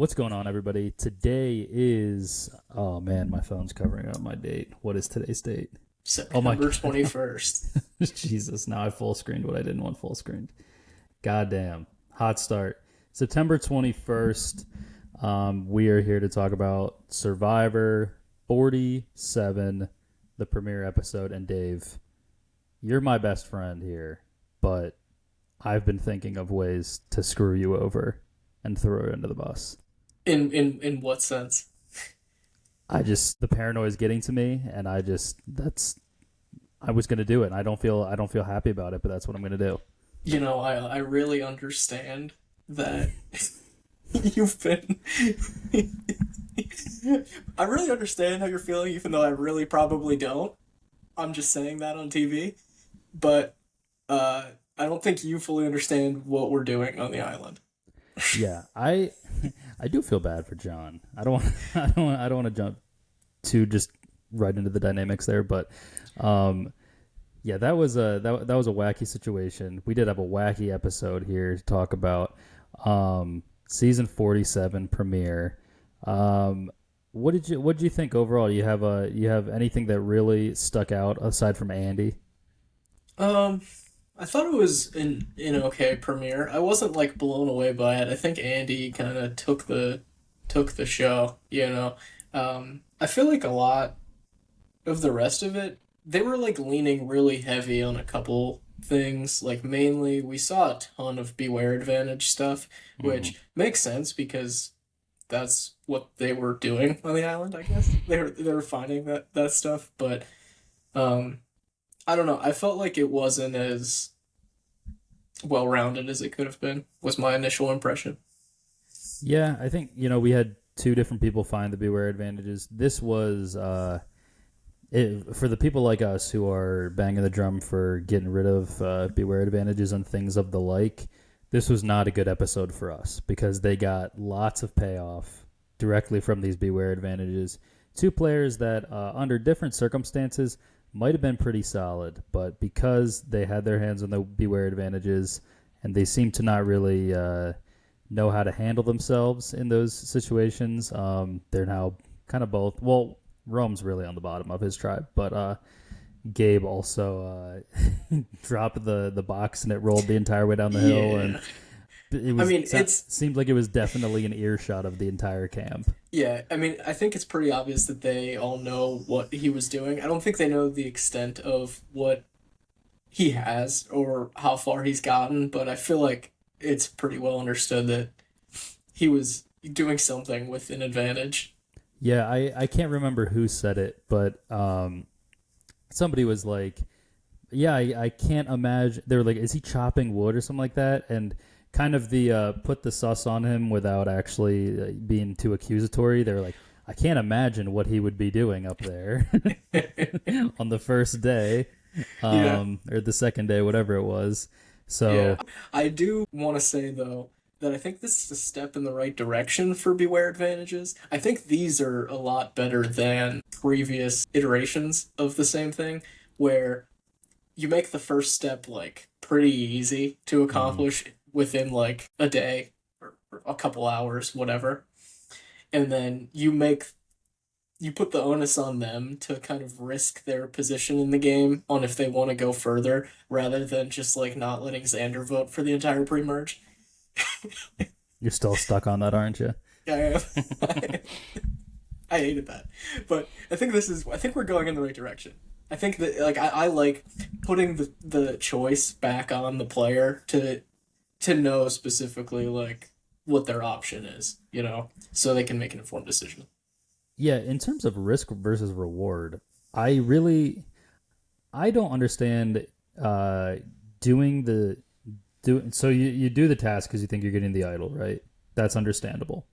What's going on, everybody? Today is, oh man, my phone's covering up my date. What is today's date? Oh my September God. 21st. Jesus, now I full screened what I didn't want full screened. Goddamn. Hot start. September 21st. We are here to talk about Survivor 47, the premiere episode. And Dave, you're my best friend here, but I've been thinking of ways to screw you over and throw you under the bus. In what sense? The paranoia is getting to me, and I was gonna do it. And I don't feel happy about it, but that's what I'm gonna do. I really understand that you've been. I really understand how you're feeling, even though I really probably don't. I'm just saying that on TV, but I don't think you fully understand what we're doing on the island. Yeah, I do feel bad for John. I don't want to jump too just right into the dynamics there, but yeah, that was a wacky situation. We did have a wacky episode here to talk about season 47 premiere. What did you think overall? You have anything that really stuck out aside from Andy? Um, I thought it was an okay premiere. I wasn't like blown away by it. I think Andy kind of took the show. I feel like a lot of the rest of it, they were like leaning really heavy on a couple things. Like mainly, we saw a ton of Beware Advantage stuff, Mm-hmm. which makes sense because that's what they were doing on the island. I guess they were finding that stuff, but um, I don't know. I felt like it wasn't as well rounded as it could have been. Was my initial impression. Yeah, I think we had two different people find the beware advantages. This was for the people like us who are banging the drum for getting rid of beware advantages and things of the like. This was not a good episode for us because they got lots of payoff directly from these beware advantages. Two players that, under different circumstances, might have been pretty solid, but because they had their hands on the beware advantages and they seem to not really know how to handle themselves in those situations. They're now kind of both. Well, Rome's really on the bottom of his tribe, but Gabe also dropped the box and it rolled the entire way down the hill, and Yeah. it I was mean, it's seemed like it was definitely an earshot of the entire camp. yeah. I mean, I think it's pretty obvious that they all know what he was doing. I don't think they know the extent of what he has or how far he's gotten, but I feel like it's pretty well understood that he was doing something with an advantage. Yeah, I can't remember who said it, but somebody was like, yeah, I can't imagine. They were like, is he chopping wood or something like that? And kind of the put the sus on him without actually being too accusatory. They were like, I can't imagine what he would be doing up there on the first day, Yeah. or the second day, whatever it was. Yeah. So I do want to say, though, that I think this is a step in the right direction for Beware Advantages. I think these are a lot better than previous iterations of the same thing, where you make the first step like pretty easy to mhm. accomplish within like a day or a couple hours, whatever. And then you put the onus on them to kind of risk their position in the game on if they want to go further rather than just like not letting Xander vote for the entire pre-merge. You're still stuck on that, aren't you? Yeah, I hated that. But I think we're going in the right direction. I think that like I like putting the choice back on the player to know specifically like what their option is, so they can make an informed decision. Yeah, in terms of risk versus reward, I really I don't understand uh, doing the so you do the task because you think you're getting the idol, right? That's understandable.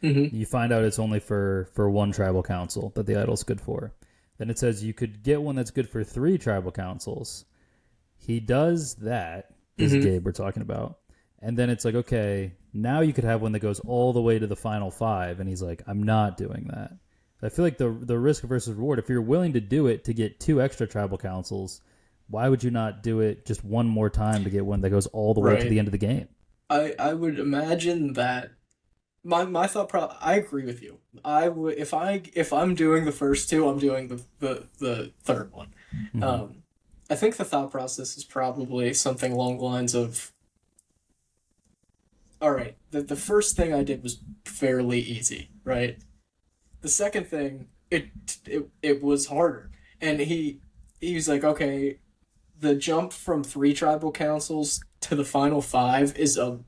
Mm-hmm. You find out it's only for one tribal council that the idol's good for. Then it says you could get one that's good for three tribal councils. He does that. This is Mm-hmm. Gabe we're talking about. And then it's like, okay, now you could have one that goes all the way to the final five. And he's like, I'm not doing that. I feel like the risk versus reward, if you're willing to do it to get two extra tribal councils, why would you not do it just one more time to get one that goes all the way to Right. the end of the game? I would imagine that my I agree with you. I would if I'm doing the first two, I'm doing the third one. Hmm. Um, I think the thought process is probably something along the lines of, all right, the first thing I did was fairly easy, right? The second thing, it was harder, and he's like, okay, the jump from three tribal councils to the final five is a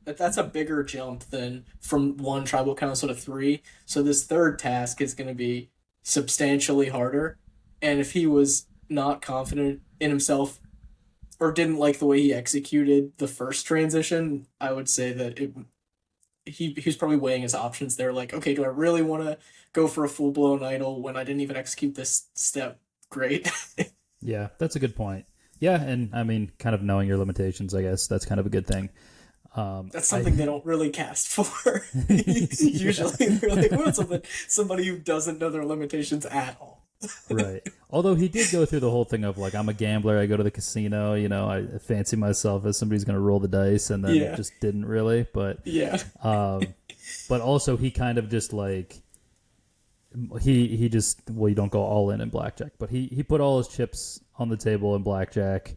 that's a bigger jump than from one tribal council to three. So this third task is going to be substantially harder. And if he was not confident in himself or didn't like the way he executed the first transition, I would say that he was probably weighing his options there. Like, okay, do I really want to go for a full blown idol when I didn't even execute this step? Great. Yeah, that's a good point. Yeah, and I mean, kind of knowing your limitations, I guess that's kind of a good thing. That's I something they don't really cast for. Usually, they're like, we want somebody who doesn't know their limitations at all. Right. Although he did go through the whole thing of like, I'm a gambler. I go to the casino. I fancy myself as somebody's going to roll the dice, and then Yeah, just didn't really. But yeah. um, but also he kind of just like he just well, you don't go all in blackjack, but he put all his chips on the table in blackjack.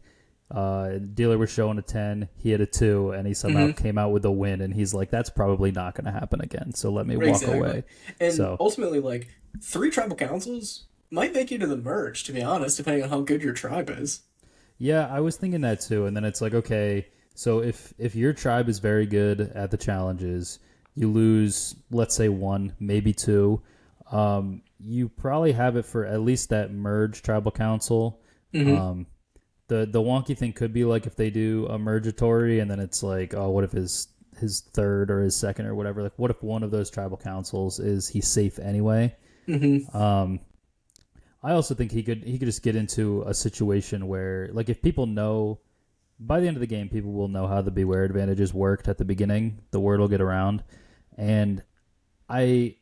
Dealer was showing a 10, he had a 2, and he somehow came out with a win, and he's like, that's probably not going to happen again, so let me walk away. And So ultimately, like, three tribal councils might make you to the merge, to be honest, depending on how good your tribe is. yeah, I was thinking that too, and then it's like, okay, so if your tribe is very good at the challenges, you lose, let's say, 1, maybe 2, you probably have it for at least that merge tribal council. Mm-hmm. um, the wonky thing could be like if they do a mergatory and then it's like, oh, what if his third or his second or whatever, like what if one of those tribal councils is he's safe anyway. Mm-hmm. I also think he could just get into a situation where, like, if people know by the end of the game, people will know how the beware advantages worked at the beginning, the word will get around. And i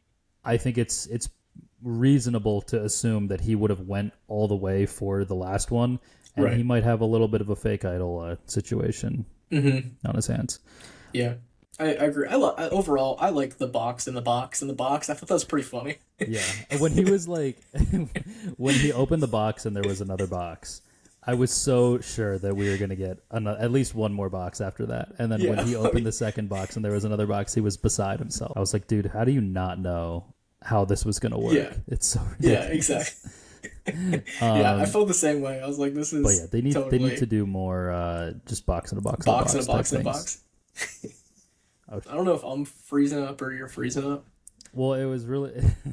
I think it's reasonable to assume that he would have went all the way for the last one, and he Right. might have a little bit of a fake idol situation Mm-hmm. on his hands. Yeah. I agree. Overall, I like the box in the box in the box. I thought that was pretty funny. Yeah, when he was like, when he opened the box and there was another box, I was so sure that we were gonna get at least one more box after that. And then when Yeah. he opened the second box and there was another box, he was beside himself. I was like, dude, how do you not know how this was gonna work? Yeah. It's so Yeah, ridiculous. exactly. Yeah, I felt the same way. I was like, this But is yeah, they need to totally do more just box in a box in a box in a box type box in a things. box. Oh, I don't know if I'm freezing up or you're freezing up. well, it was really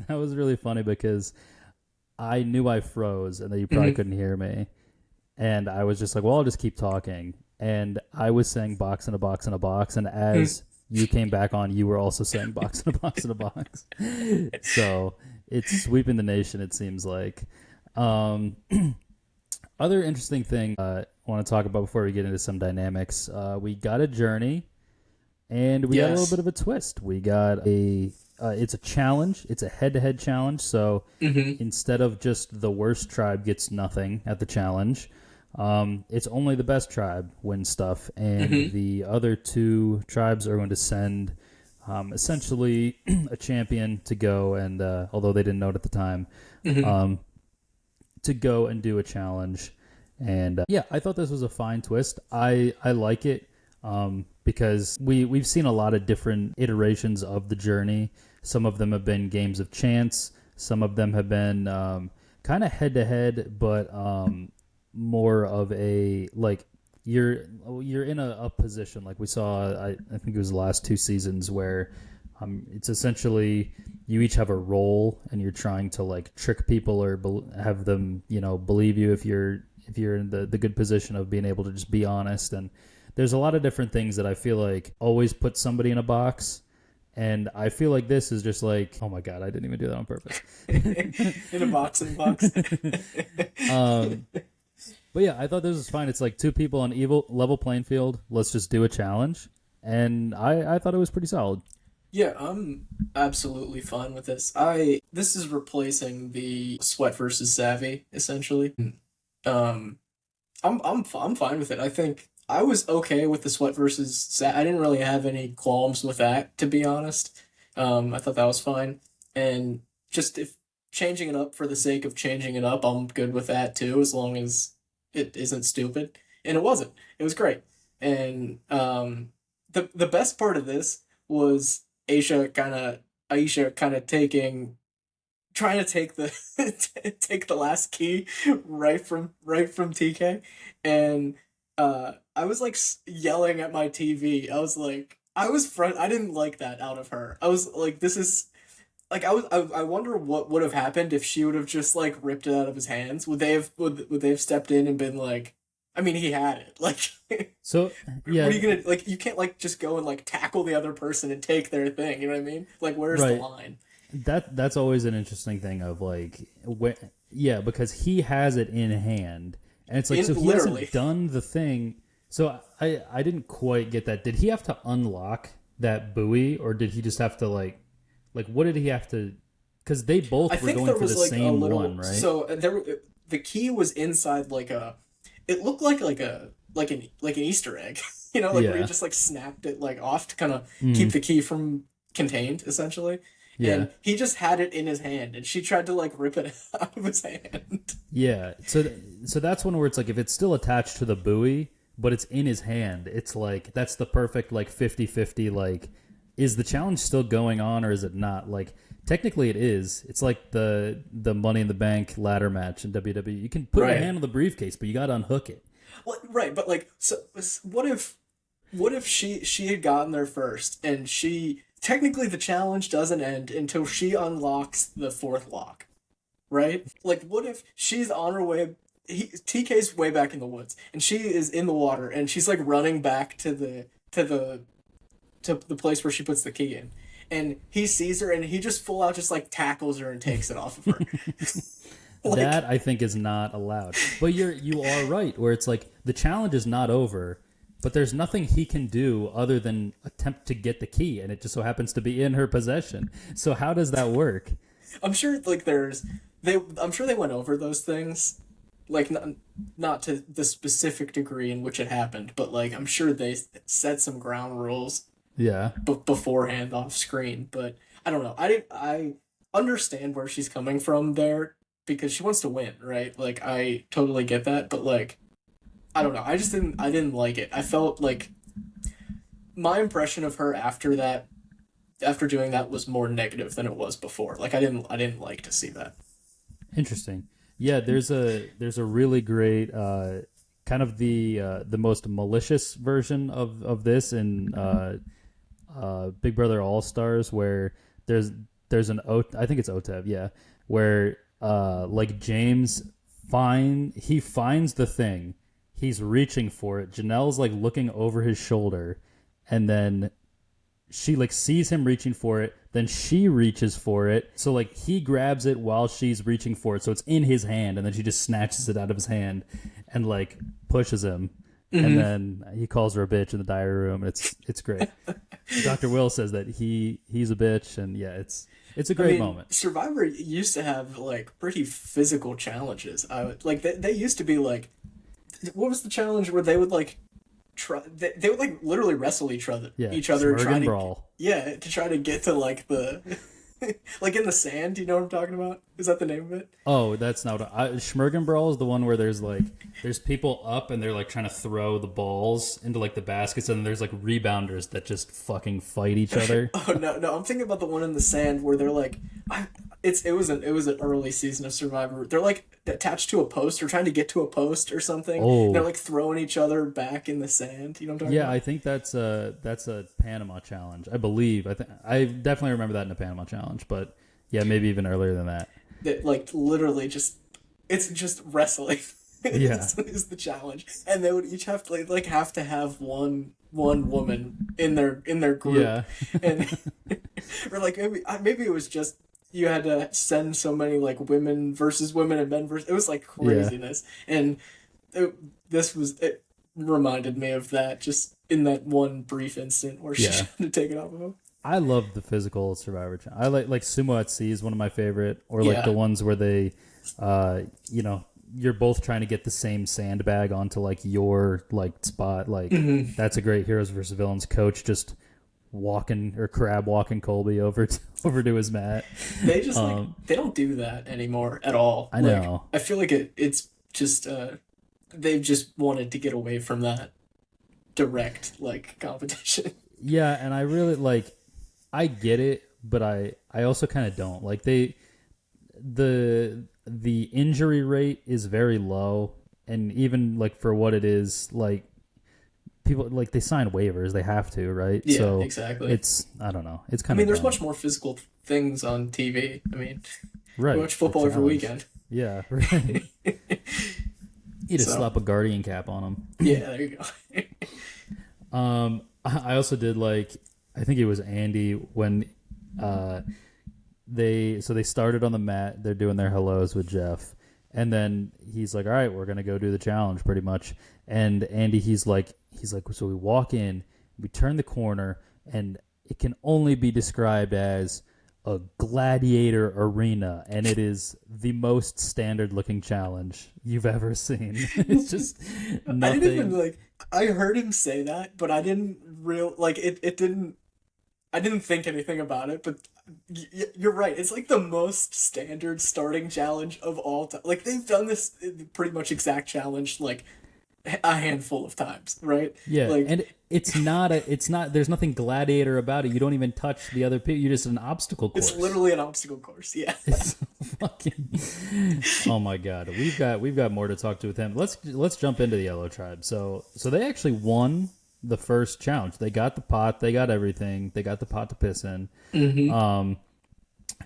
that was really funny because I knew I froze and that you probably Hmm. couldn't hear me, and I was just like, well, I'll just keep talking, and I was saying box in a box in a box, and as you came back on, you were also saying box in a box in a box. So it's sweeping the nation, it seems like. Um, other interesting thing I want to talk about before we get into some dynamics. We got a journey, and we got a little Yes. bit of a twist. We got a it's a challenge. It's a head-to-head challenge. So Hmm. instead of just the worst tribe gets nothing at the challenge, it's only the best tribe wins stuff, and Hmm. the other two tribes are going to send essentially a champion to go and although they didn't know it at the time, Hmm. um, to go and do a challenge. And yeah, I thought this was a fine twist. I like it because we've seen a lot of different iterations of the journey. Some of them have been games of chance. Some of them have been kind of head to head, but more of a like you're in a position like we saw. I think it was the last two seasons where it's essentially you each have a role and you're trying to like trick people or have them believe you if you're in the good position of being able to just be honest. And there's a lot of different things that I feel like always put somebody in a box, and I feel like this is just like, oh my god, I didn't even do that on purpose. In a box in a box. um, but yeah, I thought this was fine. It's like two people on evil level playing field. Let's just do a challenge, and I thought it was pretty solid. Yeah, I'm absolutely fine with this. This is replacing the Sweat versus Savvy essentially. Um, I'm fine with it. I think I was okay with the sweat versus sat. I didn't really have any qualms with that, to be honest. I thought that was fine, and just if changing it up for the sake of changing it up, I'm good with that too, as long as it isn't stupid. And it wasn't. It was great. And the best part of this was Aisha kind of taking trying to take the take the last key right from TK, and I was like yelling at my TV. I was like, I didn't like that out of her. I was like, this is like I wonder what would have happened if she would have just like ripped it out of his hands. Would they have stepped in and been like, I mean, he had it. Like, So what yeah, are you gonna like? You can't like just go and like tackle the other person and take their thing. You know what I mean? Like, where's the right. line? That's always an interesting thing of like, yeah, because he has it in hand, and it's like In so he literally. hasn't done the thing. So I didn't quite get that. Did he have to unlock that buoy, or did he just have to like what did he have to? Because they I both were think going there for the was like a same one, little. right? So the key was inside like a. It looked like an Easter egg, you know, like where you Yeah, just like snapped it like off to kind of keep mm, the key from contained, essentially. yeah, And he just had it in his hand, and she tried to like rip it out of his hand. yeah. So that's one where it's like if it's still attached to the buoy, but it's in his hand, it's like that's the perfect like 50-50 like is the challenge still going on or is it not? Like technically it is. It's like the Money in the Bank ladder match in WWE. You can put your Right. hand on the briefcase, but you got to unhook it. Well, right, but like, so what if she had gotten there first, and she technically the challenge doesn't end until she unlocks the fourth lock, right? Like, what if she's on her way? TK's way back in the woods, and she is in the water, and she's like running back to the place where she puts the key in, and he sees her, and he just full out just like tackles her and takes it off of her. That Like, I think is not allowed. But you are right where it's like the challenge is not over, but there's nothing he can do other than attempt to get the key and it just so happens to be in her possession. So how does that work? I'm sure like I'm sure they went over those things, like not to the specific degree in which it happened, but like I'm sure they set some ground rules Yeah. beforehand off screen. But I don't know. I understand where she's coming from there because she wants to win, right? Like I totally get that, but like I don't know. I didn't like it. I felt like my impression of her after doing that was more negative than it was before. Like I didn't like to see that. Interesting. Yeah, there's a really great kind of the most malicious version of this in Big Brother All Stars where there's I think it's OTEV, yeah, where like James he finds the thing, he's reaching for it. Janelle's like looking over his shoulder, and then she like sees him reaching for it, then she reaches for it, so like he grabs it while she's reaching for it, so it's in his hand, and then she just snatches it out of his hand and like pushes him, and then he calls her a bitch in the diary room. It's great. Dr. Will says that he's a bitch, and yeah, it's a I great mean, moment. Survivor used to have like pretty physical challenges. I would like they used to be like, what was the challenge where they would like try they would like literally wrestle Yeah, each other Schmergen trying to brawl. yeah to try to get to like the like in the sand. You know what I'm talking about? Is that the name of it? Oh, that's not what Schmergen brawl is the one where there's people up and they're like trying to throw the balls into like the baskets, and there's like rebounders that just fucking fight each other. Oh no, I'm thinking about the one in the sand where they're like, it was an early season of Survivor. They're like attached to a post or trying to get to a post or something. Oh. They're like throwing each other back in the sand. You know what I'm talking Yeah, about? I think that's a Panama challenge. I believe. I definitely remember that in a Panama challenge, but yeah, maybe even earlier than that. That like literally just it's just wrestling Yeah. is the challenge, and they would each have to like have to have one woman in their group, Yeah. and or like maybe it was just you had to send so many like women versus women and men versus it was like Yeah. craziness, and it, it reminded me of that just in that one brief instant where she Yeah. tried to take it off of him. I love the physical Survivor challenge. I like Sumo at Sea is one of my favorite, or like Yeah. the ones where they, you know, you're both trying to get the same sandbag onto like your like spot. Like that's a great heroes versus villains. Coach just walking or crab walking Colby over to his mat. They just like they don't do that anymore at all. I Like, know. I feel like it's just they've just wanted to get away from that direct like competition. Yeah, and I really like I get it, but I also kind of don't. Like the injury rate is very low, and even like for what it is, like people like they sign waivers, they have to, right? Yeah, So exactly. it's I don't know. It's I kind mean, of there's much more physical things on TV. I mean, right. we watch football the every challenge. weekend. Yeah, right. You just So- slap a guardian cap on them. Yeah, there you go. I also did like I think it was Andy when they started on the mat, they're doing their hellos with Jeff, and then he's like, all right, we're gonna go do the challenge pretty much. And Andy he's like so we walk in, we turn the corner, and it can only be described as a gladiator arena, and it is the most standard looking challenge you've ever seen. It's just I nothing. didn't even like. I heard him say that, but I didn't like it. It didn't. I didn't think anything about it, but you're right. It's like the most standard starting challenge of all time. Like they've done this pretty much exact challenge like a handful of times, right? Yeah, Like and it's not there's nothing gladiator about it. You don't even touch the other people. You're just an obstacle course. it's literally an obstacle course. Yeah. It's fucking. Oh my god, we've got more to talk to with him. Let's jump into the Yellow Tribe. So they actually won the first challenge. They got the pot. They got everything. They got the pot to piss in.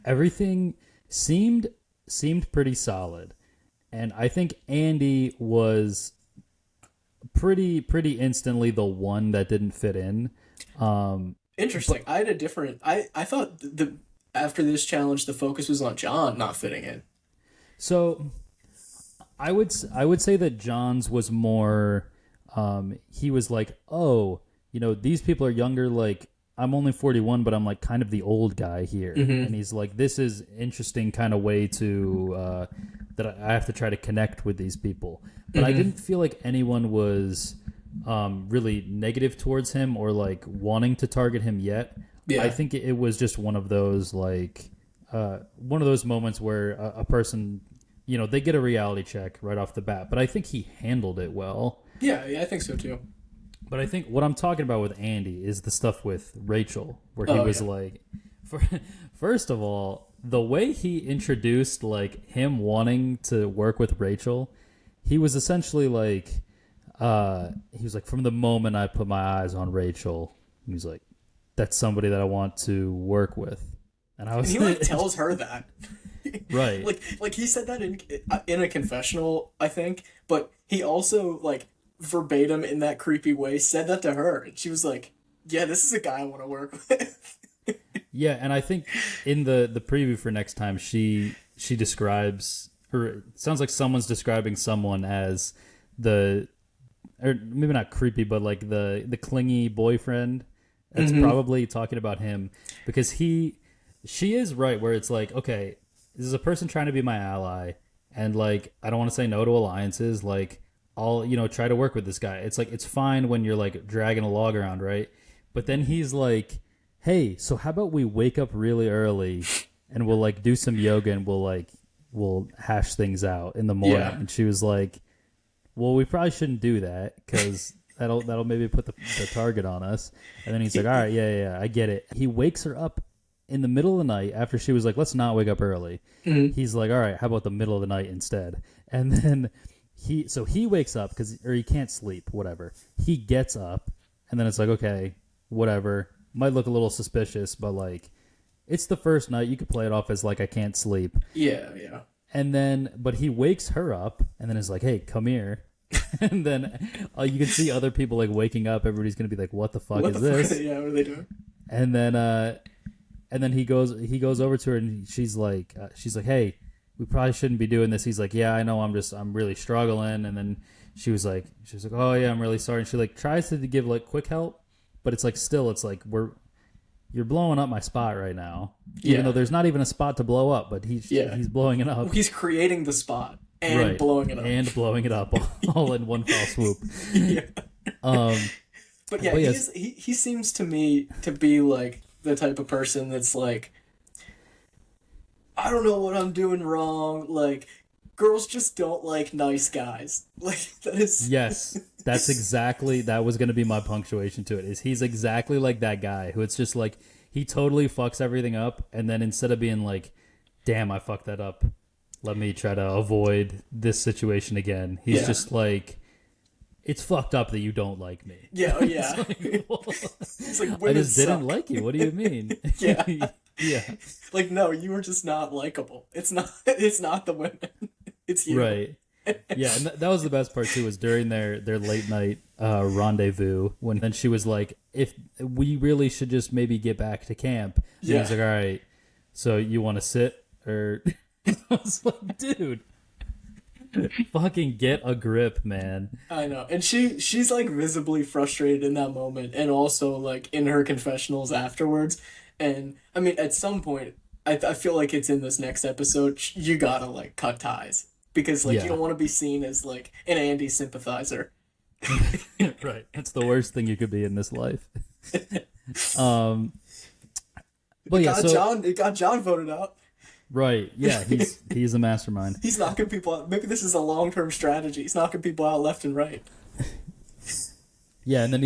Everything seemed pretty solid, and I think Andy was pretty instantly the one that didn't fit in. Interesting. I had a different. I thought the after this challenge the focus was on John not fitting in. So I would say that John's was more. He was like, oh, these people are younger. Like I'm only 41, but I'm like kind of the old guy here, and he's like, this is interesting kind of way to that I have to try to connect with these people. But I didn't feel like anyone was really negative towards him or like wanting to target him yet. Yeah. I think it was just one of those like one of those moments where a person, they get a reality check right off the bat. But I think he handled it well. Yeah, I think so too. But I think what I'm talking about with Andy is the stuff with Rachel, where he was like, first of all, the way he introduced like him wanting to work with Rachel, he was essentially like, he was like, from the moment I put my eyes on Rachel, he was like, that's somebody that I want to work with. And I was And he like tells her that. right. Like he said that in a confessional, I think, but he also like verbatim in that creepy way said that to her, and she was like, "Yeah, this is a guy I want to work with." Yeah, and I think in the preview for next time, she describes her. It sounds like someone's describing someone as or maybe not creepy, but like the clingy boyfriend. That's probably talking about him because she is right where it's like, okay, this is a person trying to be my ally, and like I don't want to say no to alliances. Like I'll try to work with this guy. It's like it's fine when you're like dragging a log around, right? But then he's like, hey, so how about we wake up really early and we'll like do some yoga and we'll hash things out in the morning. Yeah. And she was like, well, we probably shouldn't do that because that'll maybe put the target on us. And then he's like, all right, yeah, I get it. He wakes her up in the middle of the night after she was like, let's not wake up early. He's like, all right, how about the middle of the night instead? And then he wakes up or he can't sleep, whatever. He gets up and then it's like, okay, whatever. Might look a little suspicious, but like it's the first night. You could play it off as like I can't sleep. Yeah. And then, but he wakes her up and then is like, hey, come here. And then you can see other people like waking up. Everybody's going to be like, what the fuck is this? Yeah, what are they doing? And then he goes over to her and she's like, hey, we probably shouldn't be doing this. He's like, yeah, I know. I'm really struggling. And then she was like, oh yeah, I'm really sorry. And she like tries to give like quick help, but it's like, still, it's like you're blowing up my spot right now. Even though there's not even a spot to blow up, but he's blowing it up. He's creating the spot. and right, blowing it up. and blowing it up all in one fell swoop. Yeah. Um, But yeah, but yes, he seems to me to be like the type of person that's like, I don't know what I'm doing wrong. Like, girls just don't like nice guys. Like, that is. yes, that was going to be my punctuation to it. Is he's exactly like that guy who it's just like he totally fucks everything up, and then instead of being like, "Damn, I fucked that up. Let me try to avoid this situation again," he's Yeah. just like, "It's fucked up that you don't like me." Yeah, oh, yeah. Like, well, It's like, I women just didn't suck. like you. What do you mean? Yeah. Yeah. Like, no, you were just not likable. It's not. It's not the women. It's you. Right. Yeah, and that was the best part too. Was during their late night rendezvous when then she was like, "If we really should just maybe get back to camp." And Yeah. he's like, "All right, so you want to sit or?" I was like, "Dude, fucking get a grip, man." I know, and she's like visibly frustrated in that moment, and also like in her confessionals afterwards. And I mean, at some point, I feel like it's in this next episode. You gotta like cut ties because like Yeah. you don't want to be seen as like an Andy sympathizer. Right. That's the worst thing you could be in this life. Um, but yeah, It got John voted out. right, yeah, he's a mastermind. He's knocking people out. Maybe this is a long term strategy. He's knocking people out left and right. Yeah, and then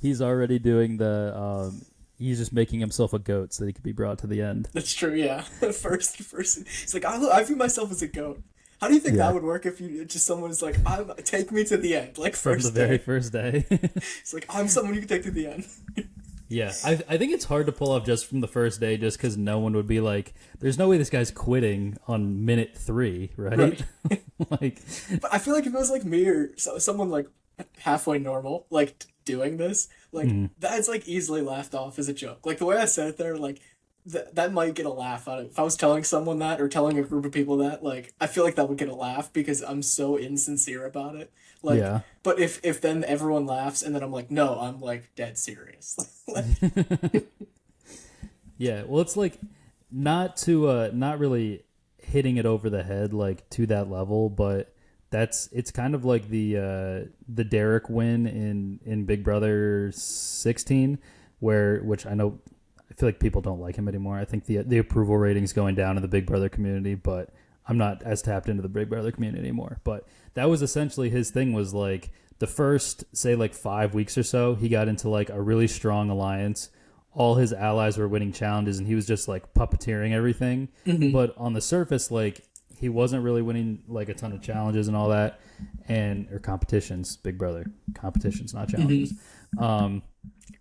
he's already doing the he's just making himself a goat so that he could be brought to the end. That's true. Yeah. first, he's like, I view myself as a goat. How do you think Yeah. that would work if you just someone's like, take me to the end, like From first the very day. first day. It's like I'm someone you can take to the end. Yeah, I think it's hard to pull off just from the first day, just because no one would be like, "There's no way this guy's quitting on minute 3, right?" Right. Like, But I feel like if it was like me or someone like halfway normal, like doing this, like that's like easily laughed off as a joke. Like the way I said it there, like that might get a laugh out of it. If I was telling someone that or telling a group of people that, like I feel like that would get a laugh because I'm so insincere about it. Like, Yeah. but if then everyone laughs and then I'm like, no, I'm like dead serious. Like, yeah, well, it's like not really hitting it over the head like to that level, but it's kind of like the Derek win in Big Brother 16, which I know I feel like people don't like him anymore. I think the approval rating's going down in the Big Brother community, but I'm not as tapped into the Big Brother community anymore. But that was essentially his thing, was like the first, say, like 5 weeks or so, he got into like a really strong alliance. All his allies were winning challenges and he was just like puppeteering everything. But on the surface, like he wasn't really winning like a ton of challenges and all that, or competitions. Big Brother competitions, not challenges.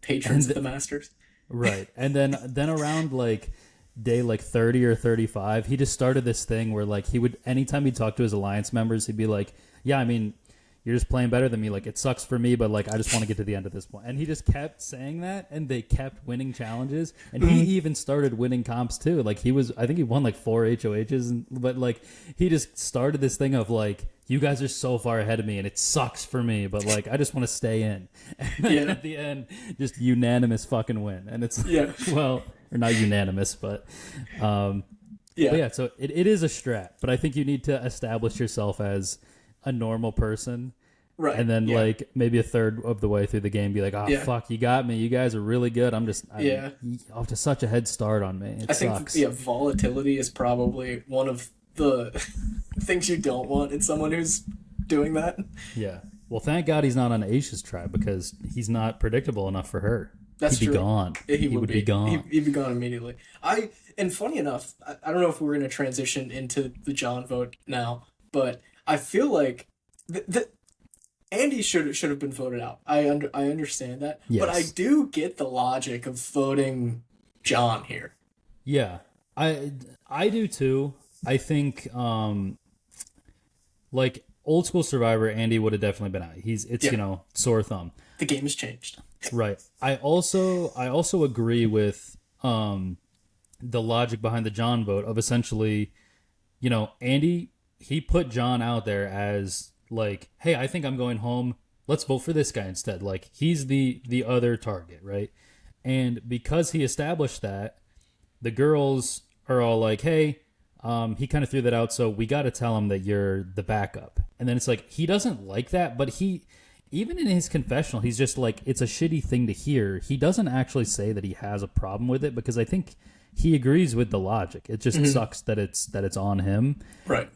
patrons of the Masters. Right. And then around like day like 30 or 35, he just started this thing where like he would, anytime he'd talk to his alliance members, he'd be like, "Yeah, I mean, you're just playing better than me. Like, it sucks for me, but like, I just want to get to the end at this point." And he just kept saying that, and they kept winning challenges. And he even started winning comps too. Like, I think he won like 4 HOHs, but like, he just started this thing of like, "You guys are so far ahead of me, and it sucks for me, but like, I just want to stay in." And then Yeah. at the end, just unanimous fucking win. And it's Yeah. well, or not unanimous, but Yeah. yeah. So it is a strat, but I think you need to establish yourself as a normal person. Right. And then, yeah. like, maybe a third of the way through the game, be like, "Oh, Yeah. fuck, you got me. You guys are really good. I'm Yeah. off to such a head start on me. It I think sucks." volatility is probably one of the things you don't want in someone who's doing that. Yeah. Well, thank God he's not on Aisha's tribe because he's not predictable enough for her. That's He'd be true. gone. He would be gone. He'd be gone immediately. And funny enough, I don't know if we're going to transition into the John vote now, but I feel like Andy should have been voted out. I understand that, but I Yes. do get the logic of voting John here. Yeah, I do too. I think like old school Survivor, Andy would have definitely been out. It's Yeah. sore thumb. The game has changed. Right. I also agree with the logic behind the John vote of essentially, Andy, he put John out there as like, "Hey, I think I'm going home. Let's vote for this guy instead." Like, he's the other target, right? And because he established that, the girls are all like, "Hey, He kind of threw that out, so we got to tell him that you're the backup. And then it's like, he doesn't like that, but even in his confessional, he's just like, it's a shitty thing to hear. He doesn't actually say that he has a problem with it, because I think he agrees with the logic. It just sucks that it's on him. Right.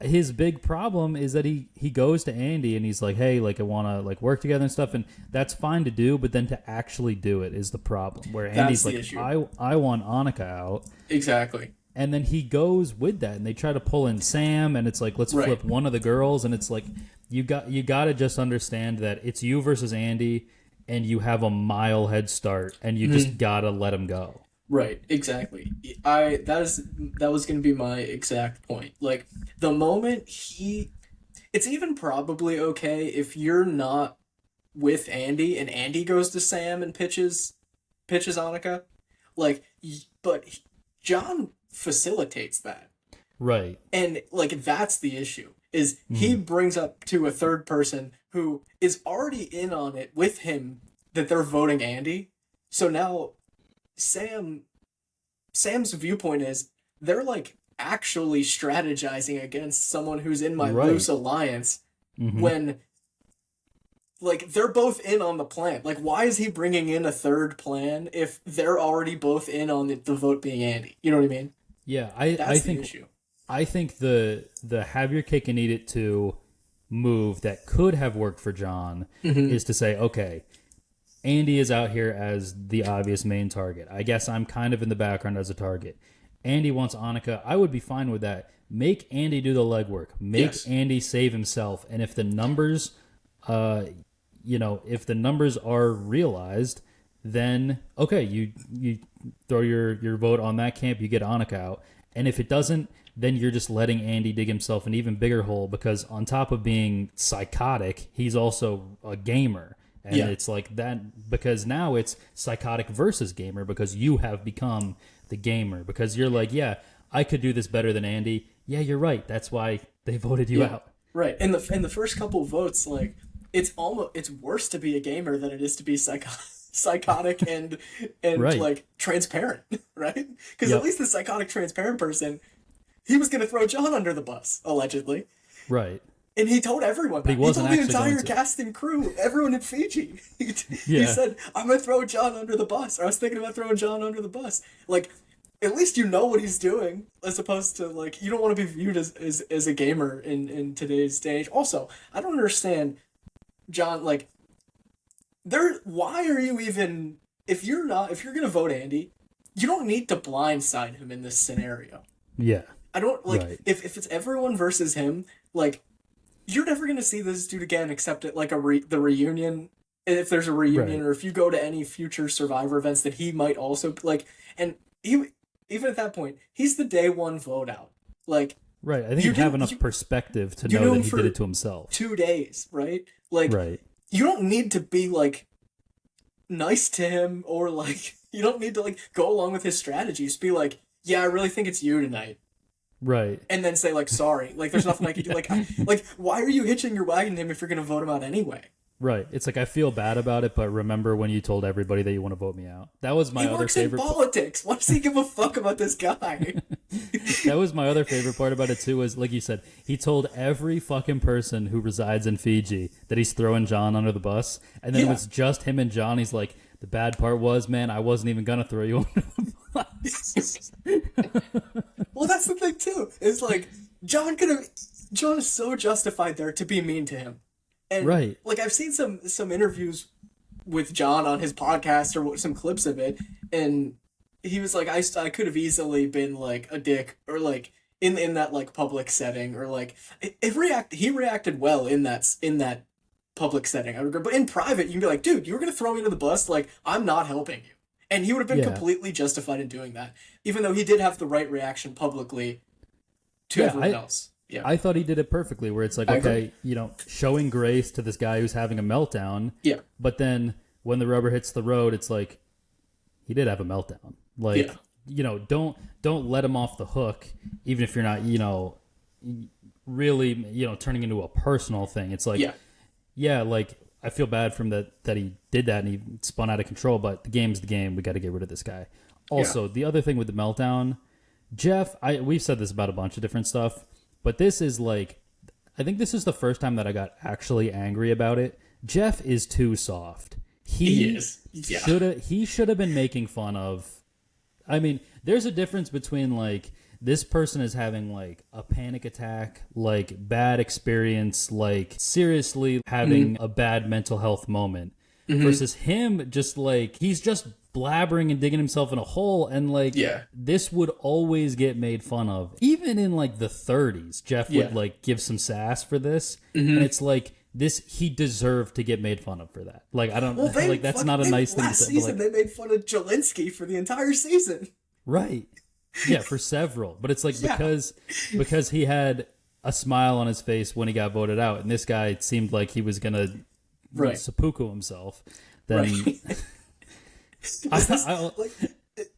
His big problem is that he goes to Andy and he's like, hey, like, I want to like work together and stuff, and that's fine to do, but then to actually do it is the problem, where Andy's like, issue. I want Annika out. Exactly. And then he goes with that, and they try to pull in Sam, and it's like, let's flip one of the girls, and it's like, you got to just understand that it's you versus Andy, and you have a mile head start, and you just gotta let him go. Right, exactly. That was going to be my exact point. Like, the moment it's even probably okay if you're not with Andy and Andy goes to Sam and pitches Annika, like, but John facilitates that. Right. And like, that's the issue, is he brings up to a third person who is already in on it with him that they're voting Andy. So now Sam's viewpoint is they're like actually strategizing against someone who's in my loose alliance, when like they're both in on the plan. Like, why is he bringing in a third plan if they're already both in on the vote being Andy? You know what I mean? Yeah, That's I the think issue. I think the have your cake and eat it too move that could have worked for John is to say, okay, Andy is out here as the obvious main target. I guess I'm kind of in the background as a target. Andy wants Annika. I would be fine with that. Make Andy do the legwork. Make Andy save himself. And if the numbers, if the numbers are realized, then okay, you throw your vote on that camp. You get Annika out. And if it doesn't, then you're just letting Andy dig himself an even bigger hole, because on top of being psychotic, he's also a gamer. And it's like that, because now it's psychotic versus gamer, because you have become the gamer, because you're like, yeah, I could do this better than Andy. Yeah, you're right. That's why they voted you out. Right. And the first couple votes, like, it's worse to be a gamer than it is to be psychotic and like transparent, right? Because at least the psychotic transparent person, he was going to throw John under the bus, allegedly. Right. And he told everyone that. He told the entire cast and crew, everyone in Fiji. He said, I'm going to throw John under the bus. Or I was thinking about throwing John under the bus. Like, at least you know what he's doing, as opposed to, like, you don't want to be viewed as a gamer in today's day and age. Also, I don't understand, John, like, why are you even, if you're going to vote Andy, you don't need to blindside him in this scenario. Yeah. I don't, like, if it's everyone versus him, like, you're never going to see this dude again except at, like, the reunion, if there's a reunion, or if you go to any future Survivor events that he might also, like, and even at that point, he's the day one vote out. Like, right, I think you have enough perspective to know that he did it to himself. 2 days, right? Like, you don't need to be, like, nice to him, or, like, you don't need to, like, go along with his strategies. Be like, yeah, I really think it's you tonight. Right. And then say, like, sorry. Like, there's nothing I can do. Like, why are you hitching your wagon to him if you're going to vote him out anyway? Right. It's like, I feel bad about it, but remember when you told everybody that you want to vote me out? That was my other favorite. He works in politics. Why does he give a fuck about this guy? That was my other favorite part about it, too, was, like you said, he told every fucking person who resides in Fiji that he's throwing John under the bus. And then it was just him and John. He's like, the bad part was, man, I wasn't even going to throw you under the bus. Well, that's the thing, too. It's like, John is so justified there to be mean to him. And, like, I've seen some interviews with John on his podcast, or some clips of it, and he was like, I could have easily been, like, a dick, or, like, in that, like, public setting, or, like, he reacted well in that public setting. I regret, but in private, you can be like, dude, you were gonna throw me under the bus, like, I'm not helping you. And he would have been completely justified in doing that, even though he did have the right reaction publicly to everyone else. Yeah, I thought he did it perfectly, where it's like, okay, showing grace to this guy who's having a meltdown. Yeah. But then when the rubber hits the road, it's like, he did have a meltdown. Like, don't let him off the hook, even if you're not, really, turning into a personal thing. It's like, like, I feel bad for him that he did that and he spun out of control, but the game's the game. We got to get rid of this guy. Also, the other thing with the meltdown, Jeff, we've said this about a bunch of different stuff, but this is like, I think this is the first time that I got actually angry about it. Jeff is too soft. He is. Yeah. Should have been making fun of. I mean, there's a difference between like this person is having like a panic attack, like bad experience, like seriously having a bad mental health moment, versus him just like he's just blabbering and digging himself in a hole, and like this would always get made fun of. Even in like the 30s, Jeff would like give some sass for this, and it's like he deserved to get made fun of for that. Like I don't like that's not a nice thing to say. Last season they made fun of Jelinski for the entire season. Right. Yeah, for several. But it's like because he had a smile on his face when he got voted out, and this guy seemed like he was gonna seppuku himself. Then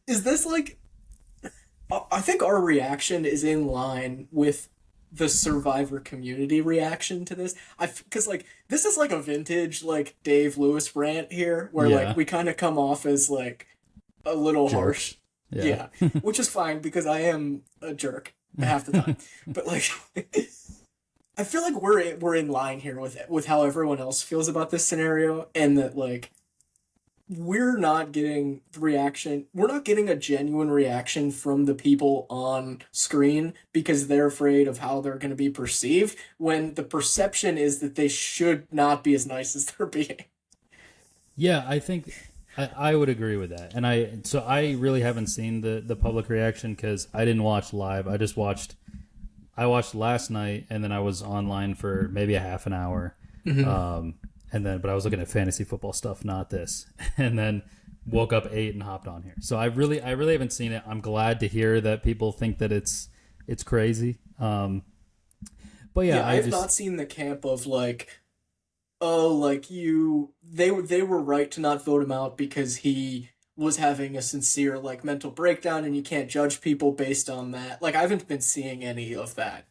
is this like I think our reaction is in line with the Survivor community reaction to this. Because like this is like a vintage like Dave Lewis rant here, where like we kind of come off as like a little harsh. Yeah. Which is fine because I am a jerk half the time. But like I feel like we're in line here with how everyone else feels about this scenario, and that like we're not getting the reaction. We're not getting a genuine reaction from the people on screen because they're afraid of how they're going to be perceived, when the perception is that they should not be as nice as they're being. Yeah, I think I would agree with that. And I really haven't seen the public reaction because I didn't watch live. I watched last night, and then I was online for maybe a half an hour. But I was looking at fantasy football stuff, not this. And then woke up 8 and hopped on here. So I really haven't seen it. I'm glad to hear that people think that it's crazy. But yeah, I've not seen the camp of like, oh, like they were right to not vote him out because he was having a sincere like mental breakdown, and you can't judge people based on that. Like I haven't been seeing any of that.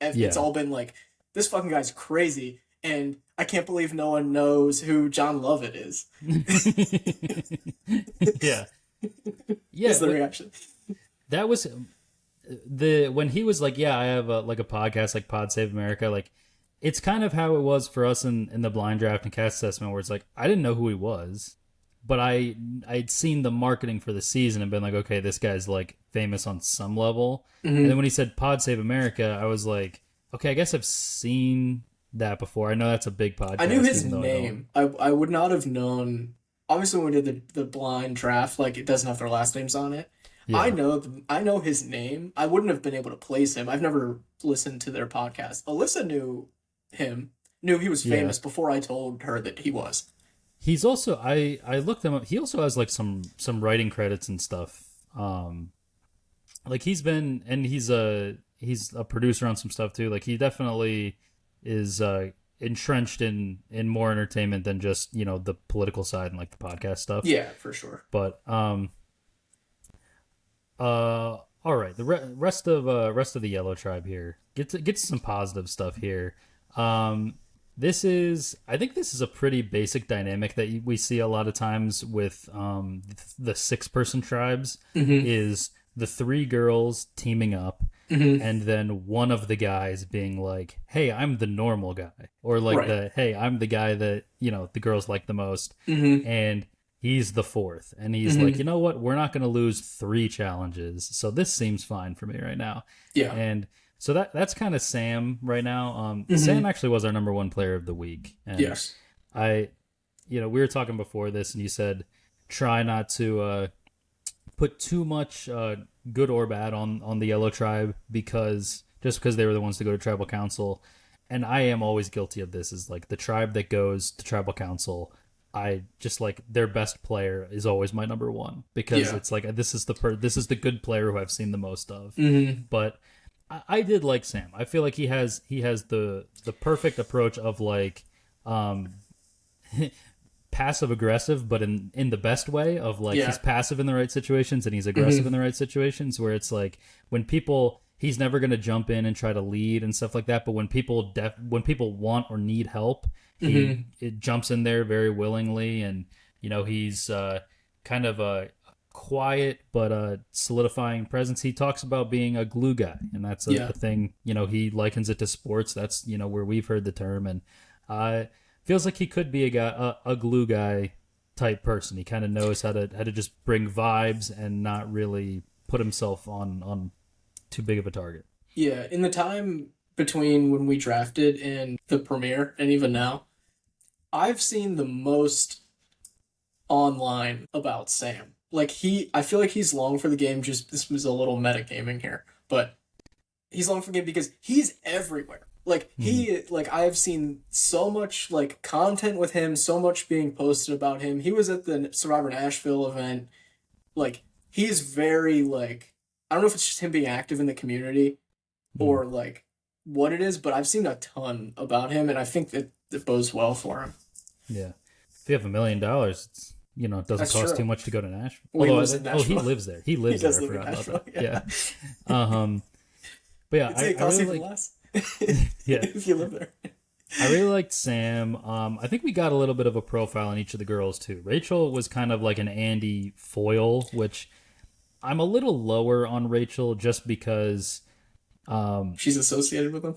It's all been like, this fucking guy's crazy, and I can't believe no one knows who John Lovett is. Yeah. Is the reaction. That was when he was like, yeah, I have a podcast like Pod Save America. Like, it's kind of how it was for us in the blind draft and cast assessment, where it's like, I didn't know who he was, but I'd seen the marketing for the season and been like, okay, this guy's like famous on some level. And then when he said Pod Save America, I was like, okay, I guess I've seen that before. I know that's a big podcast. I knew his name. I would not have known. Obviously, when we did the blind draft, like it doesn't have their last names on it. Yeah. I know his name. I wouldn't have been able to place him. I've never listened to their podcast. Alyssa knew him. Knew he was famous before I told her that he was. He's also I looked him up. He also has like some writing credits and stuff. Like he's a producer on some stuff too. Like he definitely is entrenched in more entertainment than just, you know, the political side and like the podcast stuff. Yeah, for sure. But all right, the rest of the Yellow Tribe here. Get to some positive stuff here. I think this is a pretty basic dynamic that we see a lot of times with the 6-person tribes. Is the 3 girls teaming up, and then one of the guys being like, hey, I'm the normal guy, or like hey, I'm the guy that, you know, the girls like the most, and he's the 4th, and he's like, you know what, we're not going to lose 3 challenges, so this seems fine for me right now. And so that's kind of Sam right now. Sam actually was our number 1 player of the week. And yes. We were talking before this, and you said try not to put too much good or bad on the Yellow Tribe because they were the ones to go to Tribal Council. And I am always guilty of this, is like the tribe that goes to Tribal Council, I just like their best player is always my number 1 because it's like this is the good player who I've seen the most of. But I did like Sam. I feel like he has the perfect approach of like passive aggressive, but in the best way of like he's passive in the right situations and he's aggressive in the right situations, where it's like when people, he's never going to jump in and try to lead and stuff like that, but when people want or need help, it jumps in there very willingly, and you know he's kind of quiet but solidifying presence. He talks about being a glue guy, and that's Yeah. a thing. He likens it to sports. That's where we've heard the term, and feels like he could be a guy, a glue guy type person. He kind of knows how to just bring vibes and not really put himself on too big of a target. Yeah, in the time between when we drafted and the premiere, and even now, I've seen the most online about Sam. Like I feel like he's long for the game. Just this was a little metagaming here, but he's long for the game because he's everywhere. Like like I've seen so much like content with him, so much being posted about him. He was at the Survivor Nashville event. Like he's very like I don't know if it's just him being active in the community or like what it is, but I've seen a ton about him, and I think that it bodes well for him. Yeah. If you have $1 million, it's it doesn't That's cost true. too much to go to Nashville. Well, he Although, lives in he Nashville. lives there. He lives He does there. I live in forgot about Nashville, that. Yeah. But yeah, It I costs really even like. less. Yeah. If you live there. I really liked Sam. I think we got a little bit of a profile on each of the girls too. Rachel was kind of like an Andy foil, which I'm a little lower on Rachel just because. She's associated with him.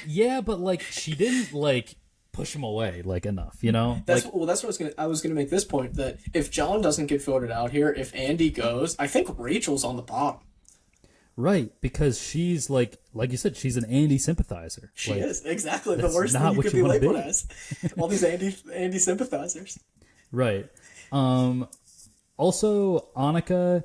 Yeah, but like she didn't like push him away like enough, That's like that's what I was gonna make this point that if John doesn't get voted out here, if Andy goes, I think Rachel's on the bottom. right because she's like you said, she's an Andy sympathizer. She Like, is exactly the that's worst not thing you what could you be wanna labeled be. as. All these Andy sympathizers. Right. Also, Annika,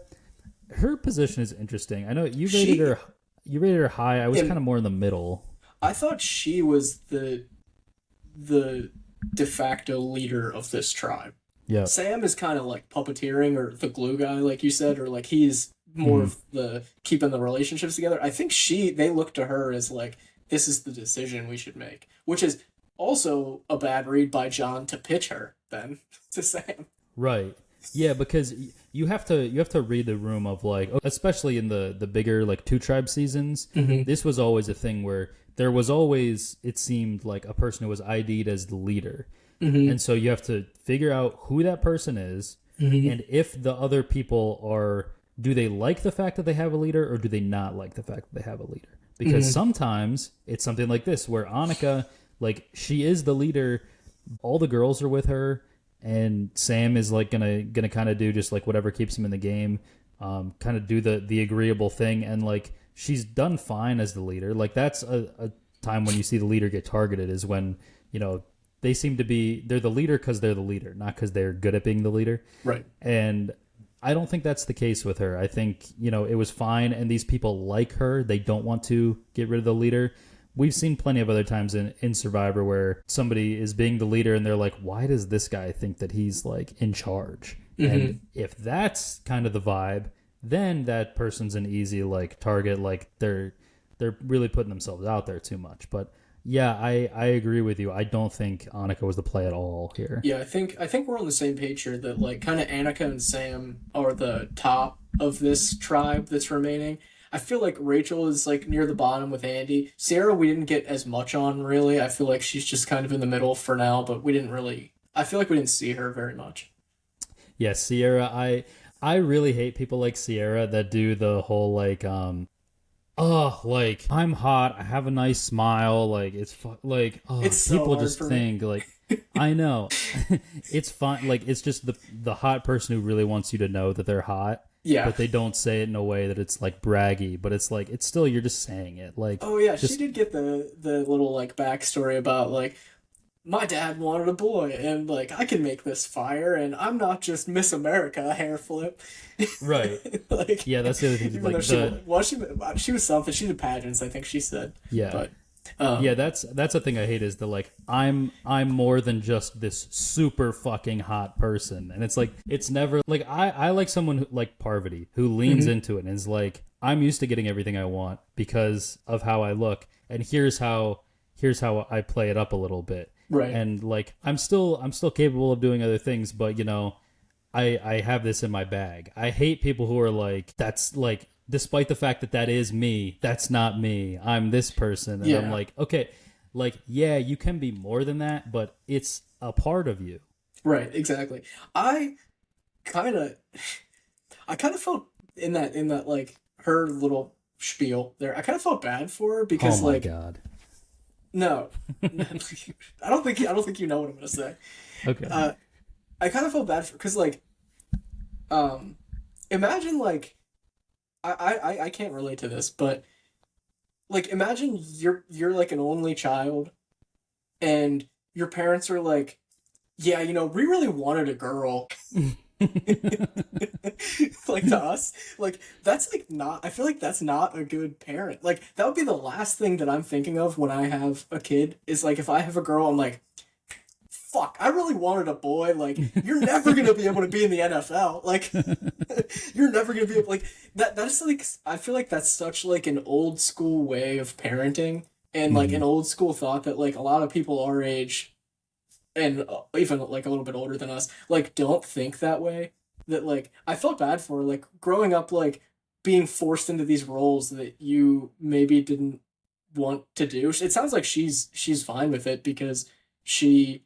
her position is interesting. I know you rated her. You rated her high. I was And- kind of more in the middle. I thought she was the de facto leader of this tribe. Yeah. Sam is kind of like puppeteering or the glue guy, like you said, or like he's more of the keeping the relationships together. I think they look to her as like, this is the decision we should make, which is also a bad read by John to pitch her then to Sam. Right. Yeah, because you have to read the room of like, especially in the bigger like two tribe seasons. This was always a thing where there was always, it seemed like, a person who was ID'd as the leader, and so you have to figure out who that person is, and if the other people do they like the fact that they have a leader or do they not like the fact that they have a leader? Because sometimes it's something like this where Annika, like, she is the leader, all the girls are with her, and Sam is like gonna kind of do just like whatever keeps him in the game, kind of do the agreeable thing, and like she's done fine as the leader. Like that's a time when you see the leader get targeted is when they seem to they're the leader because they're the leader, not because they're good at being the leader. Right. And I don't think that's the case with her. I think it was fine, and these people like her. They don't want to get rid of the leader. We've seen plenty of other times in Survivor where somebody is being the leader and they're like, why does this guy think that he's like in charge? And if that's kind of the vibe, then that person's an easy like target. Like they're really putting themselves out there too much. But yeah, I agree with you. I don't think Annika was the play at all here. Yeah, I think we're on the same page here that like kind of Annika and Sam are the top of this tribe that's remaining. I feel like Rachel is like near the bottom with Andy. Sierra we didn't get as much on really. I feel like she's just kind of in the middle for now, but I feel like we didn't see her very much. Yeah, Sierra, I really hate people like Sierra that do the whole like like I'm hot, I have a nice smile, like like It's so people hard just for think like I know. It's fine, like it's just the hot person who really wants you to know that they're hot. Yeah. But they don't say it in a way that it's like braggy, but it's like it's still you're just saying it. Like Oh yeah, just, she did get the little like backstory about like my dad wanted a boy and like I can make this fire and I'm not just Miss America hair flip. Right. Like Yeah, that's the other thing. even Like though she was something. She did pageants, I think she said. yeah. But Yeah, that's the thing I hate is the like I'm more than just this super fucking hot person, and it's like it's never like I like someone who, like Parvati who leans into it and is like I'm used to getting everything I want because of how I look, and here's how I play it up a little bit, Right. And like I'm still capable of doing other things, but I have this in my bag. I hate people who are like that's like. Despite the fact that is me, that's not me. I'm this person. And Yeah. I'm like, okay, like, yeah, you can be more than that, but it's a part of you. Right, exactly. I kind of, I kind of felt in that like her little spiel there. I kind of felt bad for her Oh because my like god. no, I don't think you know what I'm gonna say. Okay. Uh, I kind of felt bad for because like um, imagine like I can't relate to this, but like imagine you're like an only child and your parents are like, yeah, we really wanted a girl. Like to us, like that's like not, I feel like that's not a good parent. Like that would be the last thing that I'm thinking of when I have a kid is like if I have a girl, I'm like, fuck, I really wanted a boy. Like you're never gonna be able to be in the NFL. Like you're never gonna be able like that's like I feel like that's such like an old school way of parenting and like Mhm. an old school thought that like a lot of people our age and even like a little bit older than us like don't think that way. That like I felt bad for like growing up like being forced into these roles that you maybe didn't want to do. It sounds like she's fine with it because she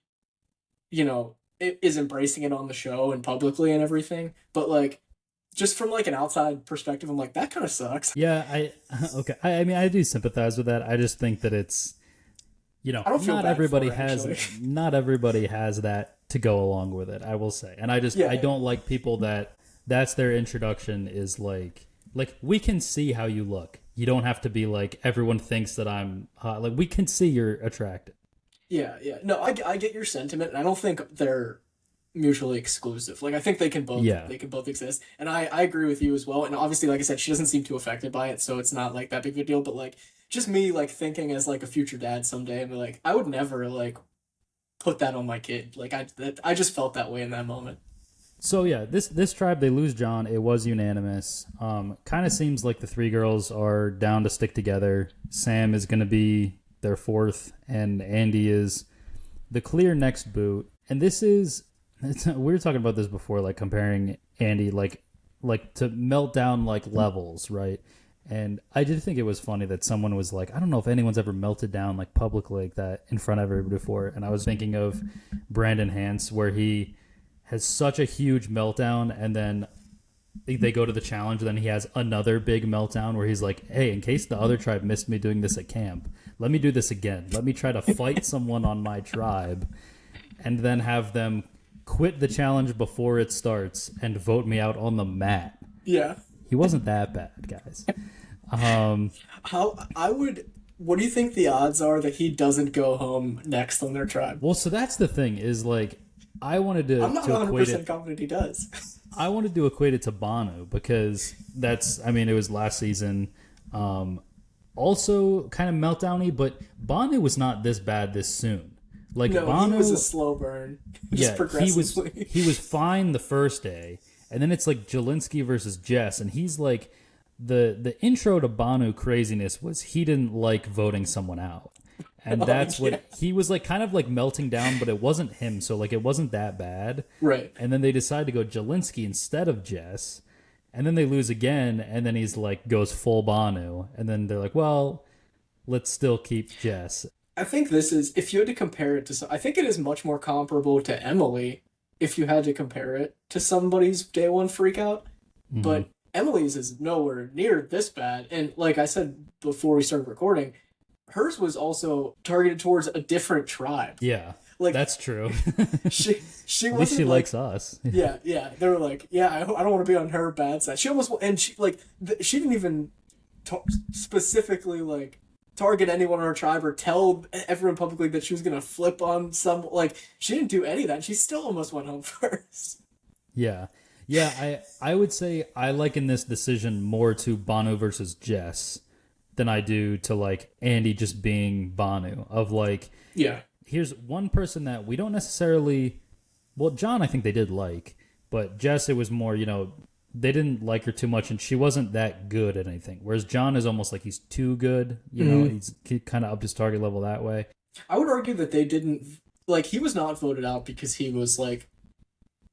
is embracing it on the show and publicly and everything. But like, just from like an outside perspective, I'm like, that kind of sucks. Yeah, I okay. I mean, I do sympathize with that. I just think that it's I don't feel not bad for everybody her has actually. not everybody has that to go along with it. I will say, and I Yeah, don't like people that that's their introduction is like we can see how you look. You don't have to be like everyone thinks that I'm hot. Like we can see you're attractive. yeah, yeah. No, I get your sentiment, and I don't think they're mutually exclusive. Like I think Yeah. they can both exist, and I agree with you as well. And obviously, like I said, she doesn't seem too affected by it, so it's not like that big of a deal. But like, just me like thinking as like a future dad someday, and be like, I would never like put that on my kid. Like I just felt that way in that moment. So yeah, this tribe they lose John. It was unanimous. Kind of seems like the three girls are down to stick together. Sam is going to be their fourth, and Andy is the clear next boot. And this is we were talking about this before, like comparing Andy like to meltdown like levels, right? And I did think it was funny that someone was like, I don't know if anyone's ever melted down like publicly like that in front of everybody before. And I was thinking of Brandon Hance, where he has such a huge meltdown, and then they go to the challenge, and then he has another big meltdown where he's like, hey, in case the other tribe missed me doing this at camp, let me do this again. Let me try to fight someone on my tribe and then have them quit the challenge before it starts and vote me out on the mat. Yeah. He wasn't that bad, guys. Um, How I would. What do you think the odds are that he doesn't go home next on their tribe? well, so that's the thing is like I wanted I'm not to 100 equate percent it. confident he does. I wanted to equate it to Banu because that's. I mean, it was last season. Also, kind of meltdowny, but Banu was not this bad this soon. Like No, he was a Banu, slow burn, just yeah, progressively. he was fine the first day, and then it's like Jelinski versus Jess, and he's like the intro to Banu craziness was he didn't like voting someone out. And Oh that's yeah, what he was like kind of like melting down, but it wasn't him, so like it wasn't that bad. right. And then they decide to go Jelinski instead of Jess, and then they lose again, and then he's like goes full Banu, and then they're like, well, let's still keep Jess. I think this is if you had to compare it to some. I think it is much more comparable to Emily if you had to compare it to somebody's day one freakout. Hmm. But Emily's is nowhere near this bad. And like I said before we started recording, hers was also targeted towards a different tribe. Yeah, Like that's true. she At least wasn't she like likes us. yeah. They were like I don't want to be on her bad side. She almost and she like she didn't even specifically like target anyone on her tribe or tell everyone publicly that she was gonna flip on some like she didn't do any of that. She still almost went home first. Yeah. Yeah, I would say I liken this decision more to Banu versus Jess than I do to like Andy just being Banu. Of like, Yeah. here's one person that we don't necessarily. Well, John, I think they did like, but Jess, it was more, they didn't like her too much, and she wasn't that good at anything. Whereas John is almost like he's too good. He's kind of up his target level that way. I would argue that they didn't like he was not voted out because he was like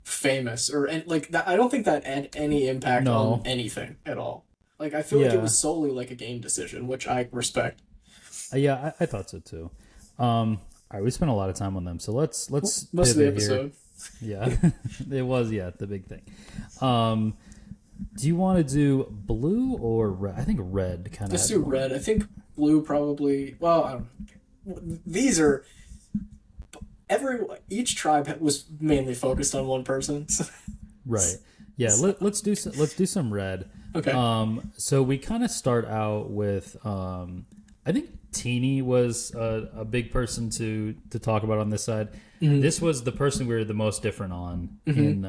famous or and like that. I don't think that had any impact on No. anything at all. Like I feel like it Yeah. was solely like a game decision, which I respect. Yeah, I thought so too. All right, we spent a lot of time on them, so let's Most of the pivot here. episode. Yeah, it was. Yeah, the big thing. Do you want to do blue or red? I think red kind of. Let's do red. I think blue probably. Well, I don't know. These are each tribe was mainly focused on one person. So, Right. Yeah. Let's do some red. okay. So we kind of start out with. I think Teeny was a big person to talk about on this side. This was the person we were the most different on in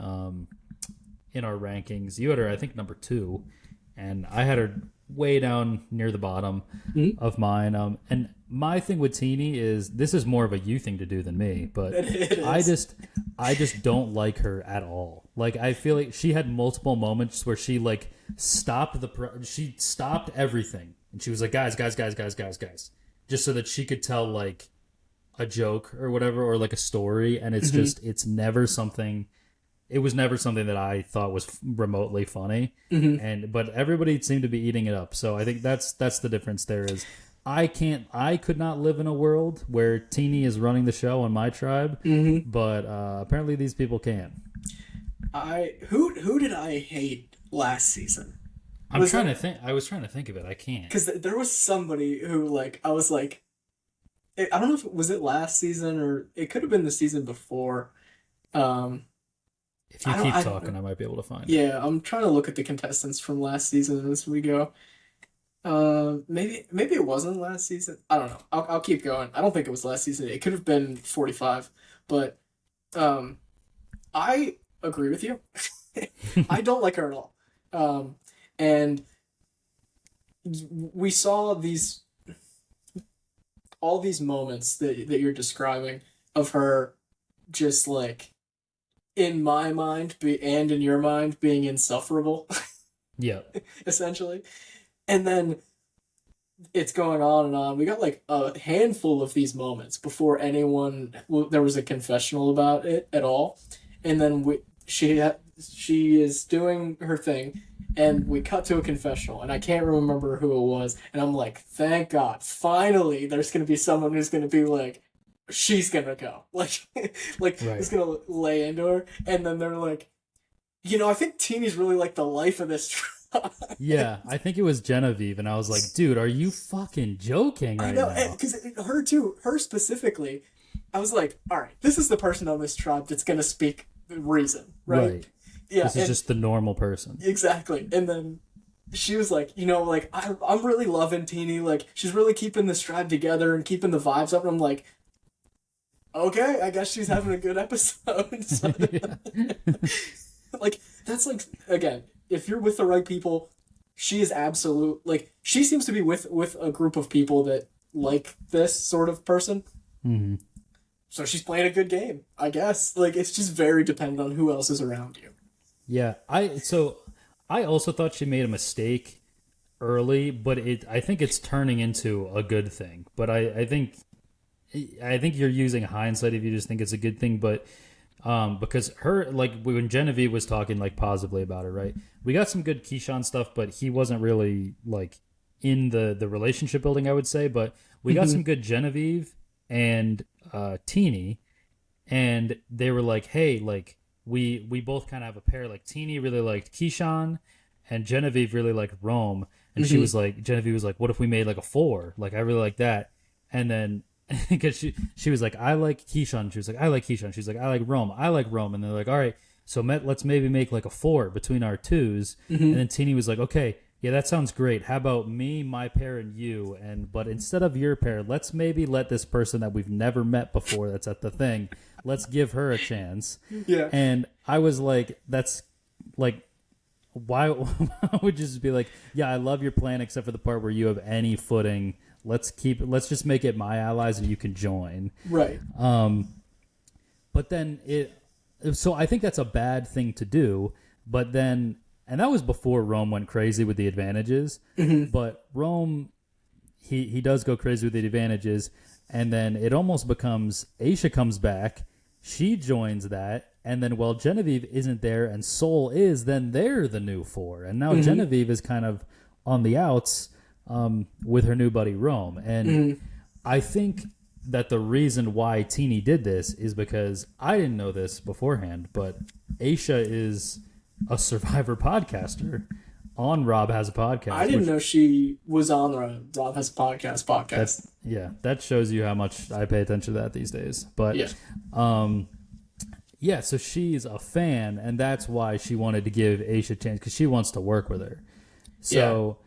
our rankings. You had her, I think, number 2, and I had her way down near the bottom of mine. And my thing with Teeny is this is more of a you thing to do than me, but It I just don't like her at all. Like I feel like she had multiple moments where she like stopped she stopped everything and she was like guys, just so that she could tell like a joke or whatever or like a story, and it's just it's never something. It was never something that I thought was remotely funny, but everybody seemed to be eating it up. So I think that's the difference. There is, I could not live in a world where Teeny is running the show on my tribe, but apparently these people can. Who did I hate last season? I was trying to think of it. I can't. Because there was somebody who like I was like, I don't know if it was last season or it could have been the season before. If you keep talking, I might be able to find it. Yeah, I'm trying to look at the contestants from last season as we go. Maybe it wasn't last season. I don't know. I'll keep going. I don't think it was last season. It could have been 45, but I agree with you. I don't like her at all. And we saw all these moments that you're describing of her just like in my mind and in your mind being insufferable. Yeah. Essentially. And then it's going on and on. We got like a handful of these moments before there was a confessional about it at all. And then she is doing her thing and we cut to a confessional and I can't remember who it was. And I'm like, thank God, finally there's going to be someone who's going to be like, she's going to go. Like right. Who's going to lay into her. And then they're like, I think Teeny's really like the life of this tribe. Yeah, I think it was Genevieve. And I was like, dude, are you fucking joking right now? Because her specifically, I was like, all right, this is the person on this tribe that's going to speak reason, right? Yeah, this is just the normal person. Exactly. And then she was like, like, I'm really loving Teeny. Like, she's really keeping this tribe together and keeping the vibes up. And I'm like, okay, I guess she's having a good episode. So, like, that's like, again, if you're with the right people, she is absolute. Like, she seems to be with a group of people that like this sort of person. Mm-hmm. So she's playing a good game, I guess. Like, it's just very dependent on who else is around you. Yeah, I also thought she made a mistake early, but I think it's turning into a good thing. But I think you're using hindsight if you just think it's a good thing. But because her, like when Genevieve was talking like positively about it, right? We got some good Keyshawn stuff, but he wasn't really like in the relationship building, I would say. But we got some good Genevieve and Teeny, and they were like, hey, like. We both kind of have a pair. Like Teeny really liked Keyshawn, and Genevieve really liked Rome. And Genevieve was like, "What if we made like a 4? Like I really like that." And then because she was like, "I like Keyshawn." She was like, "I like Keyshawn." She's like, "I like Rome. I like Rome." And they're like, "All right, so let's maybe make like a 4 between our 2s." And then Teeny was like, "Okay, yeah, that sounds great. How about me, my pair, and you? But instead of your pair, let's maybe let this person that we've never met before that's at the thing." Let's give her a chance. Yeah. And I was like, that's like, why would you just be like, yeah, I love your plan except for the part where you have any footing. Let's just make it my allies and you can join. Right. But then so I think that's a bad thing to do. But then, and that was before Rome went crazy with the advantages. But Rome, he does go crazy with the advantages. And then it almost becomes Aisha comes back, she joins that, and then while Genevieve isn't there and Soul is, then they're the new 4. And now Genevieve is kind of on the outs with her new buddy Rome. And I think that the reason why Teeny did this is because I didn't know this beforehand, but Aisha is a Survivor podcaster on Rob Has a Podcast. I didn't know she was on the Rob Has a podcast. That shows you how much I pay attention to that these days. But so she's a fan, and that's why she wanted to give Aisha a chance, because she wants to work with her. So,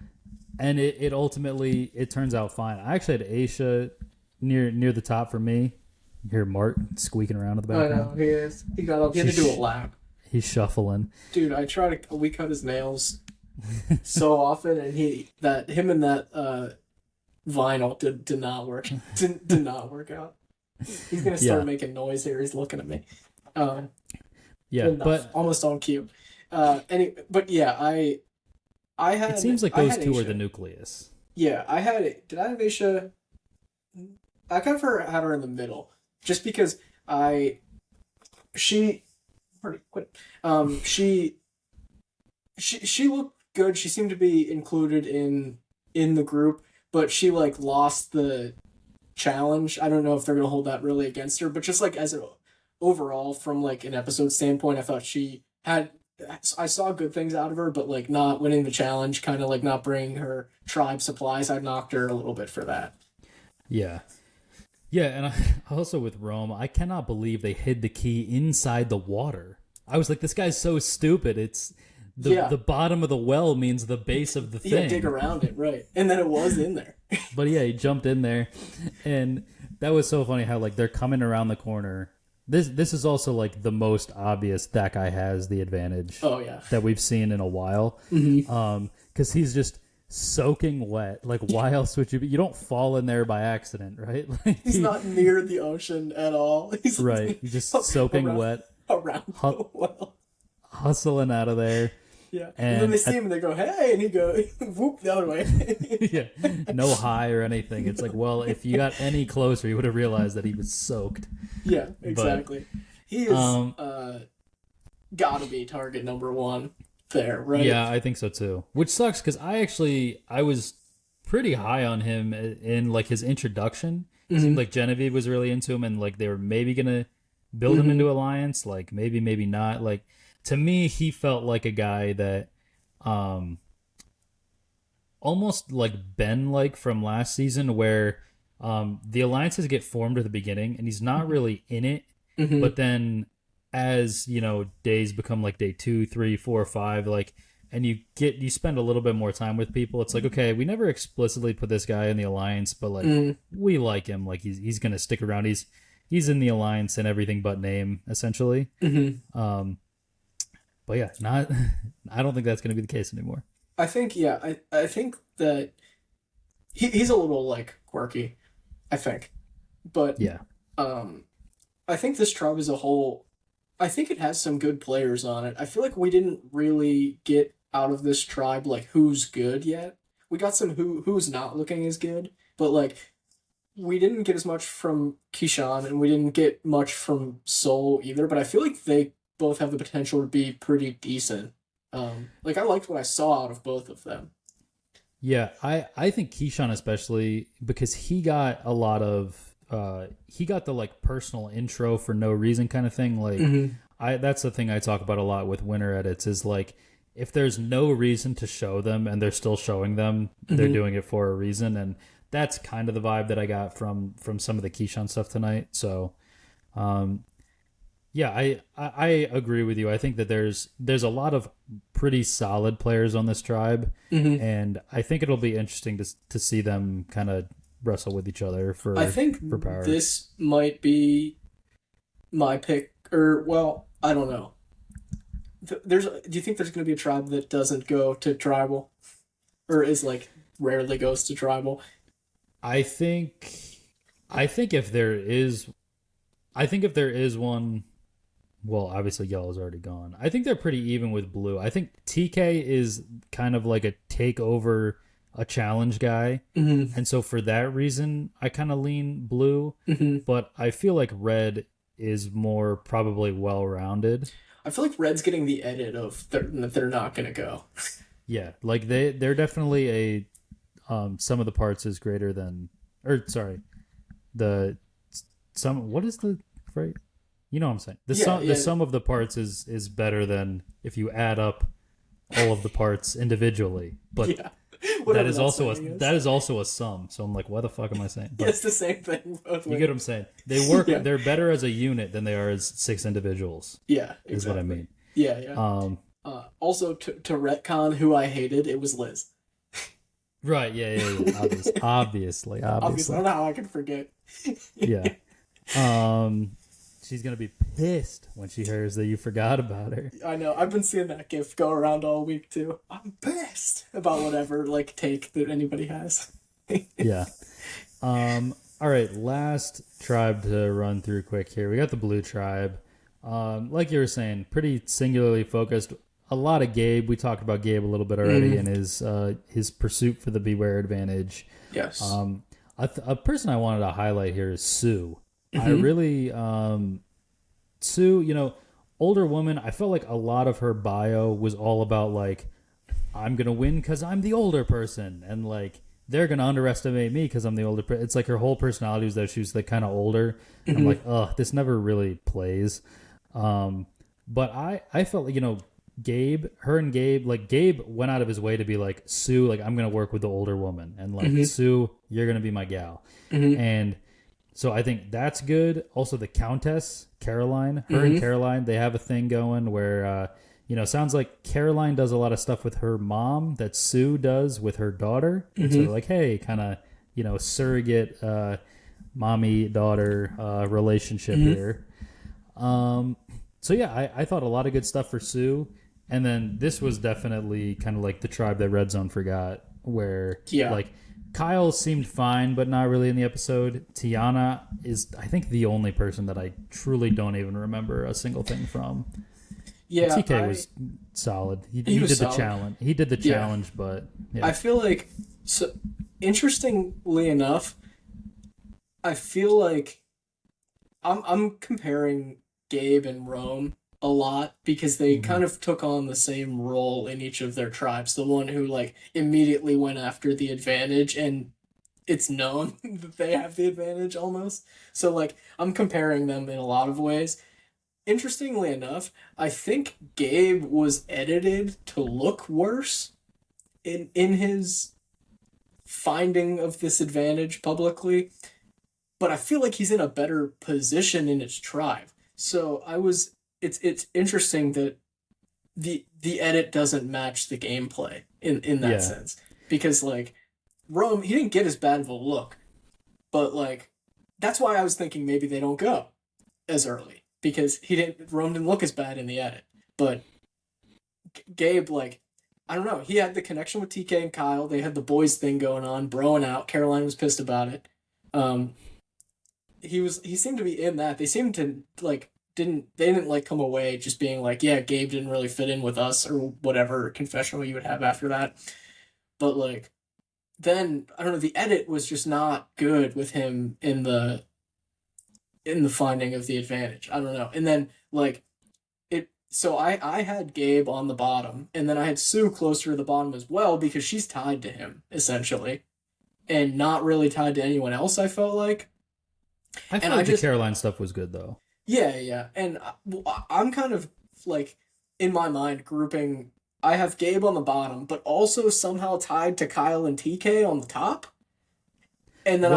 and it ultimately, it turns out fine. I actually had Aisha near the top for me. You hear Mart squeaking around in the background. I know, he is. He got up. He had to do a lap. He's shuffling. Dude, we cut his nails so often, and him and that vinyl did not work. Did not work out. He's gonna start making noise here. He's looking at me. But almost on cue. I had. It seems like those two are the nucleus. Yeah, I had it. Did I have Aisha? I kind of had her in the middle, just because she looked good. She seemed to be included in the group, but she like lost the challenge. I don't know if they're gonna hold that really against her, but just like as an overall from like an episode standpoint, I thought I saw good things out of her, but like not winning the challenge, kind of like not bringing her tribe supplies. I knocked her a little bit for that. Yeah. Yeah, and I also with Rome, I cannot believe they hid the key inside the water. I was like, this guy's so stupid. It's the bottom of the well means the base of the thing. Yeah, dig around it, right. And then it was in there. But yeah, he jumped in there. And that was so funny how like they're coming around the corner. This is also like the most obvious that guy has the advantage that we've seen in a while. Mm-hmm. Because he's just soaking wet. Like, why else would you be? You don't fall in there by accident, right? Like, he's not near the ocean at all. He's just soaking wet around the well, hustling out of there. Yeah, and then they see him and they go, "Hey!" and he goes, "Whoop!" the other way. Yeah, no high or anything. It's like, well, if you got any closer, you would have realized that he was soaked. Yeah, exactly. But, he is gotta be target number one. There, right? Yeah, I think so too. Which sucks because I was pretty high on him in like his introduction. It seemed like Genevieve was really into him, and like they were maybe gonna build him into alliance. Like maybe not. Like to me, he felt like a guy that, almost like Ben, like from last season, where the alliances get formed at the beginning, and he's not really in it, but then. As you know, days become like day 2, 3, 4, 5, like, and you spend a little bit more time with people. It's like, okay, we never explicitly put this guy in the alliance, but like we like him, like he's gonna stick around. He's in the alliance and everything but name, essentially. But yeah, I don't think that's gonna be the case anymore. I think I think that he's a little like quirky, I think, but I think this tribe as a whole. I think it has some good players on it. I feel like we didn't really get out of this tribe like who's good yet. We got some who's not looking as good, but like we didn't get as much from Keyshawn and we didn't get much from Soul either. But I feel like they both have the potential to be pretty decent. Like I liked what I saw out of both of them. Yeah, I think Keyshawn especially because he got a lot of. He got the like personal intro for no reason kind of thing. Like that's the thing I talk about a lot with winter edits is like if there's no reason to show them and they're still showing them, they're doing it for a reason. And that's kind of the vibe that I got from some of the Keyshawn stuff tonight. So, yeah, I agree with you. I think that there's a lot of pretty solid players on this tribe, and I think it'll be interesting to see them kind of wrestle with each other for power. I think this might be my pick, or well, I don't know. Do you think there's going to be a tribe that doesn't go to tribal, or is like rarely goes to tribal? I think if there is one, well, obviously yellow's already gone. I think they're pretty even with blue. I think TK is kind of like a takeover. A challenge guy, and so for that reason I kind of lean blue, but I feel like red is more probably well-rounded. I feel like red's getting the edit of they're not gonna go. Yeah, like they're definitely a sum of the parts is greater than, or sorry, the what is the phrase? You know what I'm saying? Yeah, The yeah, sum of the parts is better than if you add up all of the parts individually. But yeah. Whatever that saying that is. is also a sum. So I'm like, what the fuck am I saying? Yeah, But it's the same thing both you ways. get what I'm saying? They work. Yeah, They're better as a unit than they are as six individuals. yeah, Is what I exactly. mean. Yeah, yeah. Um, Also, to retcon who I hated, it was Liz. right. Yeah. Yeah. Yeah. Obviously. Obviously, I Obviously. don't know how I can forget. Yeah. Um, she's gonna be pissed when she hears that you forgot about her. I know. I've been seeing that gif go around all week too. I'm pissed about whatever like take that anybody has. Yeah. All right. Last tribe to run through quick here. We got the Blue Tribe. Like you were saying, pretty singularly focused. A lot of Gabe. We talked about Gabe a little bit already and his pursuit for the Beware advantage. Yes. A person I wanted to highlight here is Sue. I really Sue, older woman. I felt like a lot of her bio was all about like, I'm gonna win because I'm the older person, and like they're gonna underestimate me because I'm the older. It's like her whole personality was that she was like kind of older. I'm like, this never really plays. But I felt like Gabe, her and Gabe, like Gabe went out of his way to be like Sue, like I'm gonna work with the older woman, and like Sue, you're gonna be my gal, and so I think that's good. Also, the Countess Caroline, her and Caroline, they have a thing going where sounds like Caroline does a lot of stuff with her mom that Sue does with her daughter. And so they're like, hey, kind of surrogate mommy daughter relationship here. So yeah, I thought a lot of good stuff for Sue. And then this was definitely kind of like the tribe that Red Zone forgot, where like Kyle seemed fine, but not really in the episode. Tiana is, I think, the only person that I truly don't even remember a single thing from. Yeah, TK was solid. He was did solid. the challenge. He did the challenge, but yeah. I feel like, so interestingly enough, I feel like I'm comparing Gabe and Rome a lot because they kind of took on the same role in each of their tribes. The one who like immediately went after the advantage, and it's known that they have the advantage almost. So like I'm comparing them in a lot of ways. Interestingly enough, I think Gabe was edited to look worse in his finding of this advantage publicly, but I feel like he's in a better position in his tribe. So it's interesting that the edit doesn't match the gameplay in that sense, because like Rome, he didn't get as bad of a look, but like that's why I was thinking maybe they don't go as early, because Rome didn't look as bad in the edit. But Gabe, like, I don't know, he had the connection with TK and Kyle. They had the boys thing going on, broing out. Caroline was pissed about it. He seemed to be in that. They seemed to like they didn't like come away just being like, yeah, Gabe didn't really fit in with us, or whatever confessional you would have after that. But like then I don't know, the edit was just not good with him in the finding of the advantage. I don't know. And then like so I had Gabe on the bottom, and then I had Sue closer to the bottom as well, because she's tied to him essentially, and not really tied to anyone else, I felt like. I feel like the Caroline stuff was good though. Yeah. And I'm kind of like, in my mind, grouping, I have Gabe on the bottom, but also somehow tied to Kyle and TK on the top. And then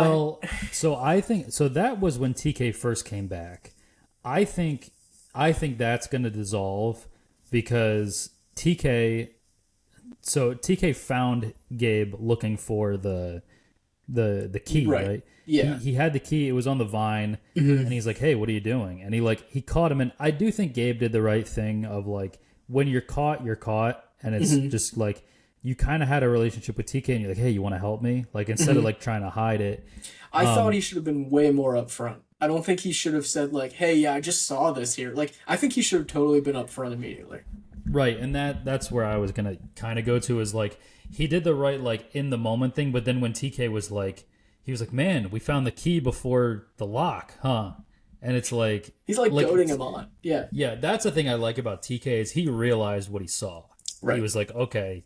so I think that was when TK first came back. I think that's going to dissolve because TK found Gabe looking for the key, right? Yeah. He had the key. It was on the vine, and he's like, "Hey, what are you doing?" And he caught him. And I do think Gabe did the right thing of like, when you're caught, and it's just like, you kind of had a relationship with TK, and you're like, "Hey, you want to help me?" Like, instead of like trying to hide it. I thought he should have been way more upfront. I don't think he should have said like, "Hey, yeah, I just saw this here." Like, I think he should have totally been upfront immediately. Right, and that's where I was gonna kind of go to, is like, he did the right like in the moment thing, but then when TK was like, he was like, "Man, we found the key before the lock, huh?" And it's like, he's like goading him on. Yeah, that's the thing I like about TK, is he realized what he saw. Right. He was like, okay,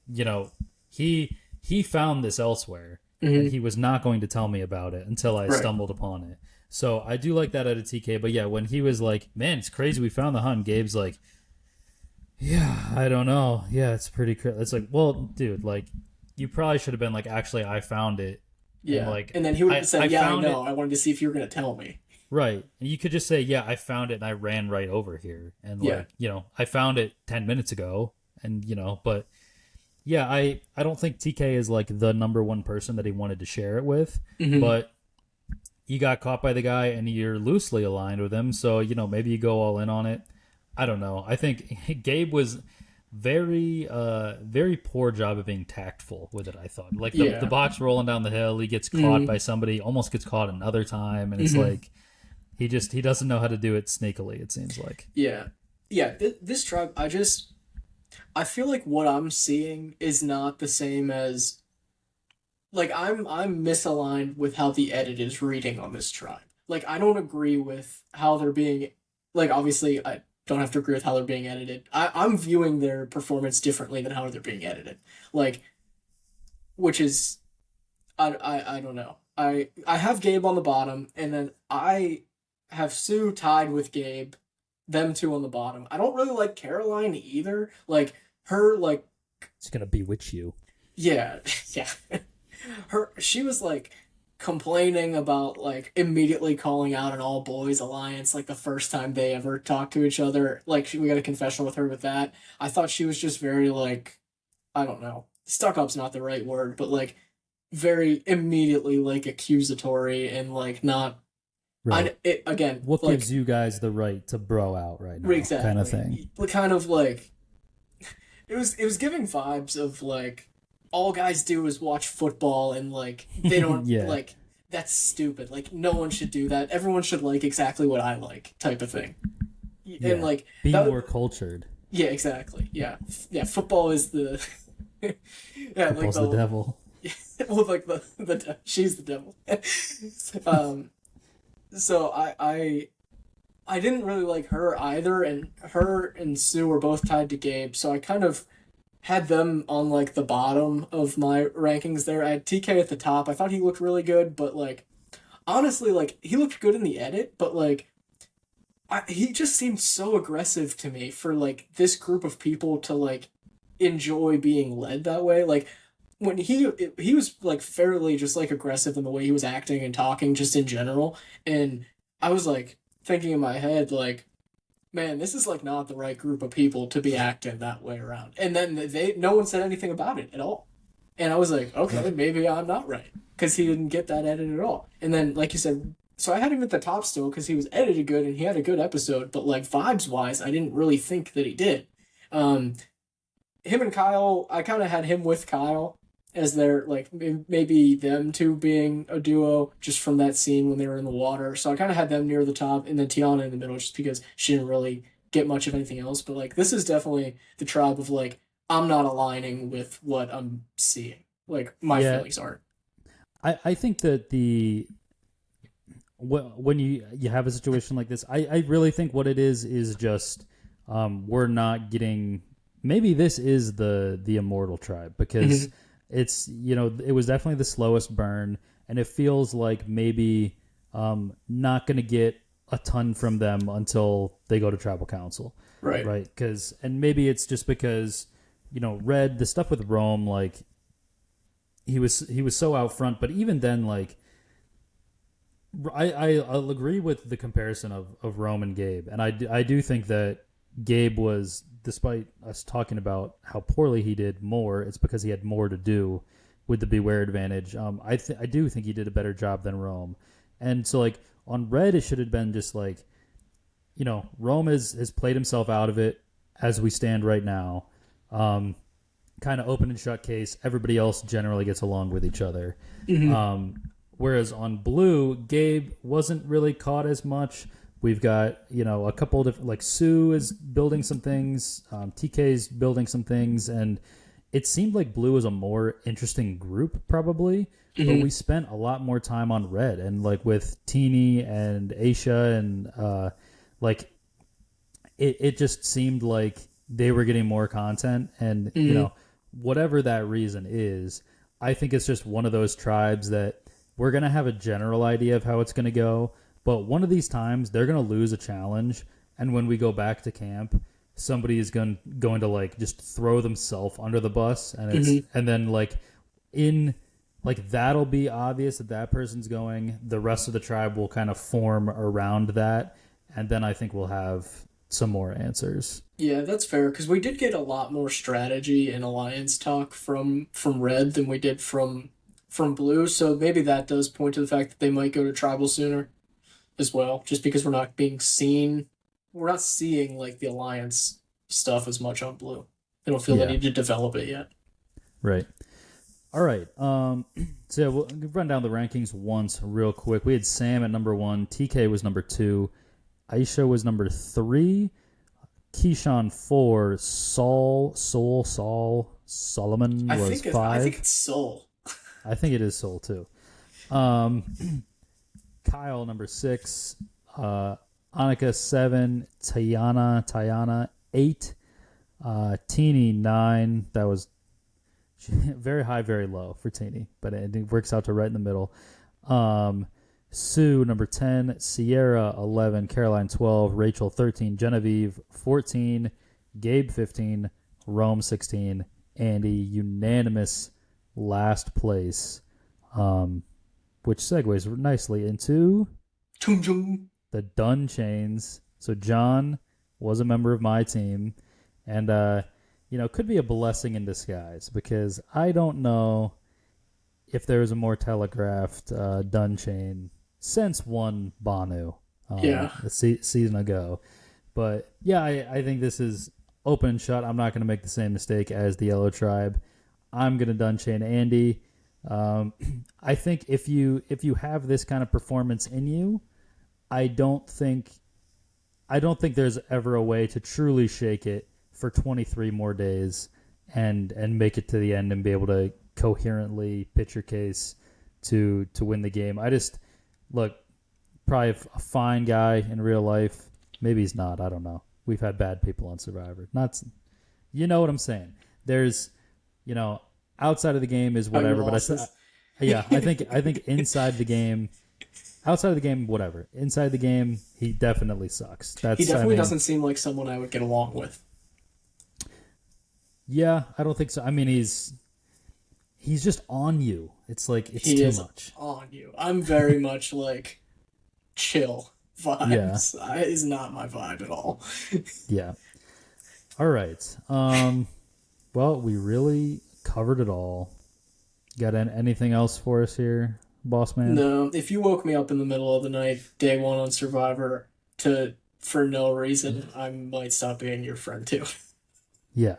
he found this elsewhere, and he was not going to tell me about it until I stumbled upon it. So I do like that out of TK. But yeah, when he was like, "Man, it's crazy, we found the hunt," Gabe's like, "Yeah, I don't know. Yeah, it's pretty crazy." It's like, well, dude, like, you probably should have been like, "Actually, I found it," and Yeah. like, And then he would have I said, "Yeah, I found know. it. I wanted to see if you were gonna tell me." Right. And you could just say, "Yeah, I found it and I ran right over here." And Yeah. like, I found it 10 minutes ago and but yeah, I don't think TK is like the number one person that he wanted to share it with, Hmm. but you got caught by the guy and you're loosely aligned with him, so maybe you go all in on it. I don't know. I think Gabe was very poor job of being tactful with it. I thought like the Yeah. box rolling down the hill, he gets caught Hmm. by somebody, almost gets caught another time, and it's Hmm. like he doesn't know how to do it sneakily, it seems like. Yeah. Yeah. This tribe, I feel like what I'm seeing is not the same as like I'm misaligned with how the edit is reading on this tribe. Like I don't agree with how they're being like obviously I don't have to agree with how they're being edited. I'm viewing their performance differently than how they're being edited. Like which is I don't know. I have Gabe on the bottom and then I have Sue tied with Gabe, them two on the bottom. I don't really like Caroline either. Like her like It's gonna bewitch you. yeah, yeah. She was like complaining about like immediately calling out an all boys alliance like the first time they ever talked to each other. Like we got a confession with her with that. I thought she was just very like I don't know. Stuck up's not the right word, but like very immediately like accusatory and like not Right. again What like gives you guys the right to bro out right now, kind of thing? exactly kind of like it was giving vibes of like all guys do is watch football and like they don't Yeah. like that's stupid. Like no one should do that. Everyone should like exactly what I like type of thing. And Yeah. like Be that more cultured. yeah, exactly. Yeah. Yeah, football is the yeah, like Football's the devil. well like she's the devil. um so I didn't really like her either, and her and Sue were both tied to Gabe, so I kind of had them on like the bottom of my rankings there. I had TK at the top. I thought he looked really good, but like honestly, like he looked good in the edit, but like he just seemed so aggressive to me for like this group of people to like enjoy being led that way. Like when he was like fairly just like aggressive in the way he was acting and talking just in general, and I was like thinking in my head like man, this is like not the right group of people to be acting that way around. And then no one said anything about it at all. And I was like, okay, maybe I'm not right because he didn't get that edit at all. And then, like you said, so I had him at the top still because he was edited good and he had a good episode. But like vibes wise, I didn't really think that he did. Um, him and Kyle, I kind of had him with Kyle as their like maybe them two being a duo just from that scene when they were in the water. So I kind of had them near the top and then Tiana in the middle just because she didn't really get much of anything else. But like this is definitely the tribe of like I'm not aligning with what I'm seeing. Like my Yeah. feelings aren't. I think that when you have a situation like this, I really think what it is just we're not getting. Maybe this is the immortal tribe because it's it was definitely the slowest burn, and it feels like maybe not going to get a ton from them until they go to tribal council, Right. right? And maybe it's just because Red, the stuff with Rome, like he was so out front, but even then, like I'll agree with the comparison of Rome and Gabe, and I do think that Gabe was, despite us talking about how poorly he did more, it's because he had more to do with the Beware advantage. I do think he did a better job than Rome, and so like on Red, it should have been just like Rome has played himself out of it as we stand right now. Kind of open and shut case. Everybody else generally gets along with each other. Whereas on Blue, Gabe wasn't really caught as much. We've got a couple of different, like Sue is building some things, TK's building some things, and it seemed like Blue was a more interesting group probably. But we spent a lot more time on Red and like with Teeny and Aisha and like it just seemed like they were getting more content, and whatever that reason is, I think it's just one of those tribes that we're gonna have a general idea of how it's gonna go, But one of these times, they're going to lose a challenge. And when we go back to camp, somebody is going to like just throw themselves under the bus. And and then like that'll be obvious that person's going. The rest of the tribe will kind of form around that. And then I think we'll have some more answers. Yeah, that's fair, because we did get a lot more strategy and alliance talk from Red than we did from Blue, so maybe that does point to the fact that they might go to Tribal sooner as well, just because we're not seeing like the alliance stuff as much on Blue. They don't feel they need to develop it yet. Right. All right. So yeah, we'll run down the rankings once real quick. We had Sam at number 1, TK was number 2, Aisha was number 3, Keyshawn 4, Solomon was 5. I think it's Soul. I think it is Soul too. Kyle number 6, Annika 7, Tayana 8, Teeny 9. That was very high, very low for Teeny, but it works out to right in the middle. Sue number 10, Sierra 11, Caroline 12, Rachel 13, Genevieve 14, Gabe 15, Rome 16, Andy unanimous last place, which segues nicely into the Dun Chains. So John was a member of my team, and could be a blessing in disguise, because I don't know if there was a more telegraphed Dun Chain since one Banu a season ago. But yeah, I think this is open and shut. I'm not going to make the same mistake as the Yellow Tribe. I'm going to Dun Chain Andy. I think if you have this kind of performance in you, I don't think there's ever a way to truly shake it for 23 more days and make it to the end and be able to coherently pitch your case to win the game. I just look, probably a fine guy in real life. Maybe he's not. I don't know. We've had bad people on Survivor. Not, you know what I'm saying? There's, outside of the game is whatever. But I think inside the game, outside of the game, whatever. Inside the game, he definitely sucks. He definitely doesn't seem like someone I would get along with. Yeah, I don't think so. I mean, he's just on you. It's like it's too much on you. I'm very much like chill vibes. Yeah. Is not my vibe at all. Yeah. All right. Well, we really covered it all. Got anything else for us here, boss man? No. If you woke me up in the middle of the night, day 1 on Survivor, for no reason, I might stop being your friend too. Yeah.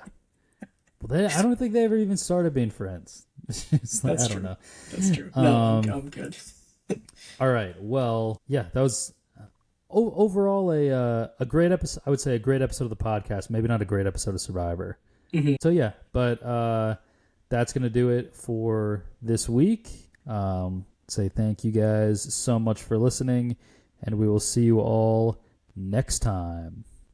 Well, I don't think they ever even started being friends. That's I don't true. Know. That's true. No, I'm good. All right. Well, yeah, that was overall a great episode. I would say a great episode of the podcast. Maybe not a great episode of Survivor. Mm-hmm. So yeah, but that's gonna do it for this week. Say thank you guys so much for listening, and we will see you all next time.